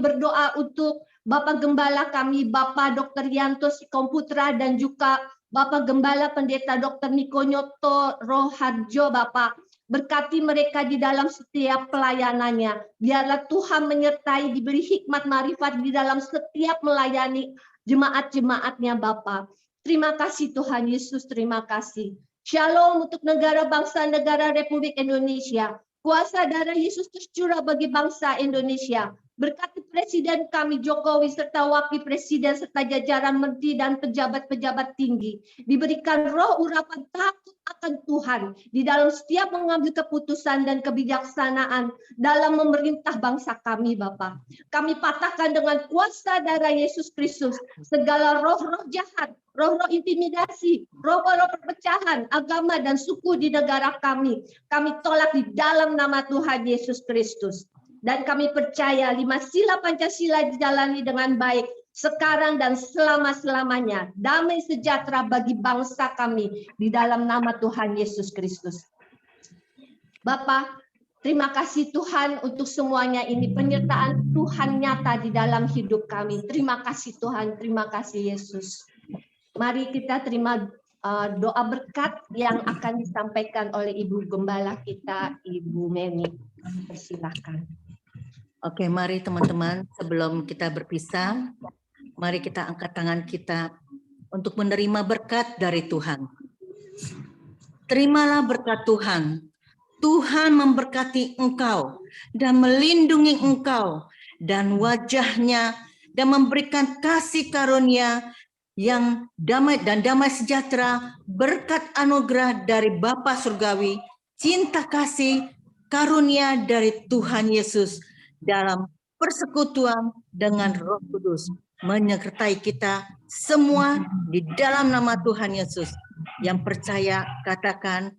berdoa untuk Bapak Gembala kami, Bapak Dr. Yanto Sikomputra, dan juga Bapak Gembala Pendeta Dr. Niko Nyoto Roharjo Bapak. Berkati mereka di dalam setiap pelayanannya. Biarlah Tuhan menyertai, diberi hikmat marifat di dalam setiap melayani jemaat-jemaatnya Bapak. Terima kasih Tuhan Yesus, terima kasih. Shalom untuk negara bangsa negara Republik Indonesia. Kuasa darah Yesus tercurah bagi bangsa Indonesia. Berkati Presiden kami Jokowi serta Wakil Presiden serta jajaran menteri dan pejabat-pejabat tinggi. Diberikan roh urapan takut akan Tuhan di dalam setiap mengambil keputusan dan kebijaksanaan dalam memerintah bangsa kami Bapak. Kami patahkan dengan kuasa darah Yesus Kristus segala roh-roh jahat, roh-roh intimidasi, roh-roh perpecahan agama dan suku di negara kami. Kami tolak di dalam nama Tuhan Yesus Kristus. Dan kami percaya 5 sila Pancasila dijalani dengan baik sekarang dan selama-selamanya. Damai sejahtera bagi bangsa kami di dalam nama Tuhan Yesus Kristus. Bapak, terima kasih Tuhan untuk semuanya ini. Penyertaan Tuhan nyata di dalam hidup kami. Terima kasih Tuhan, terima kasih Yesus. Mari kita terima doa berkat yang akan disampaikan oleh Ibu Gembala kita, Ibu Meni. Persilahkan. Oke, mari teman-teman, sebelum kita berpisah, mari kita angkat tangan kita untuk menerima berkat dari Tuhan. Terimalah berkat Tuhan. Tuhan memberkati engkau dan melindungi engkau dan wajahnya dan memberikan kasih karunia yang damai dan damai sejahtera, berkat anugerah dari Bapa Surgawi, cinta kasih, karunia dari Tuhan Yesus dalam persekutuan dengan Roh Kudus menyertai kita semua di dalam nama Tuhan Yesus. Yang percaya katakan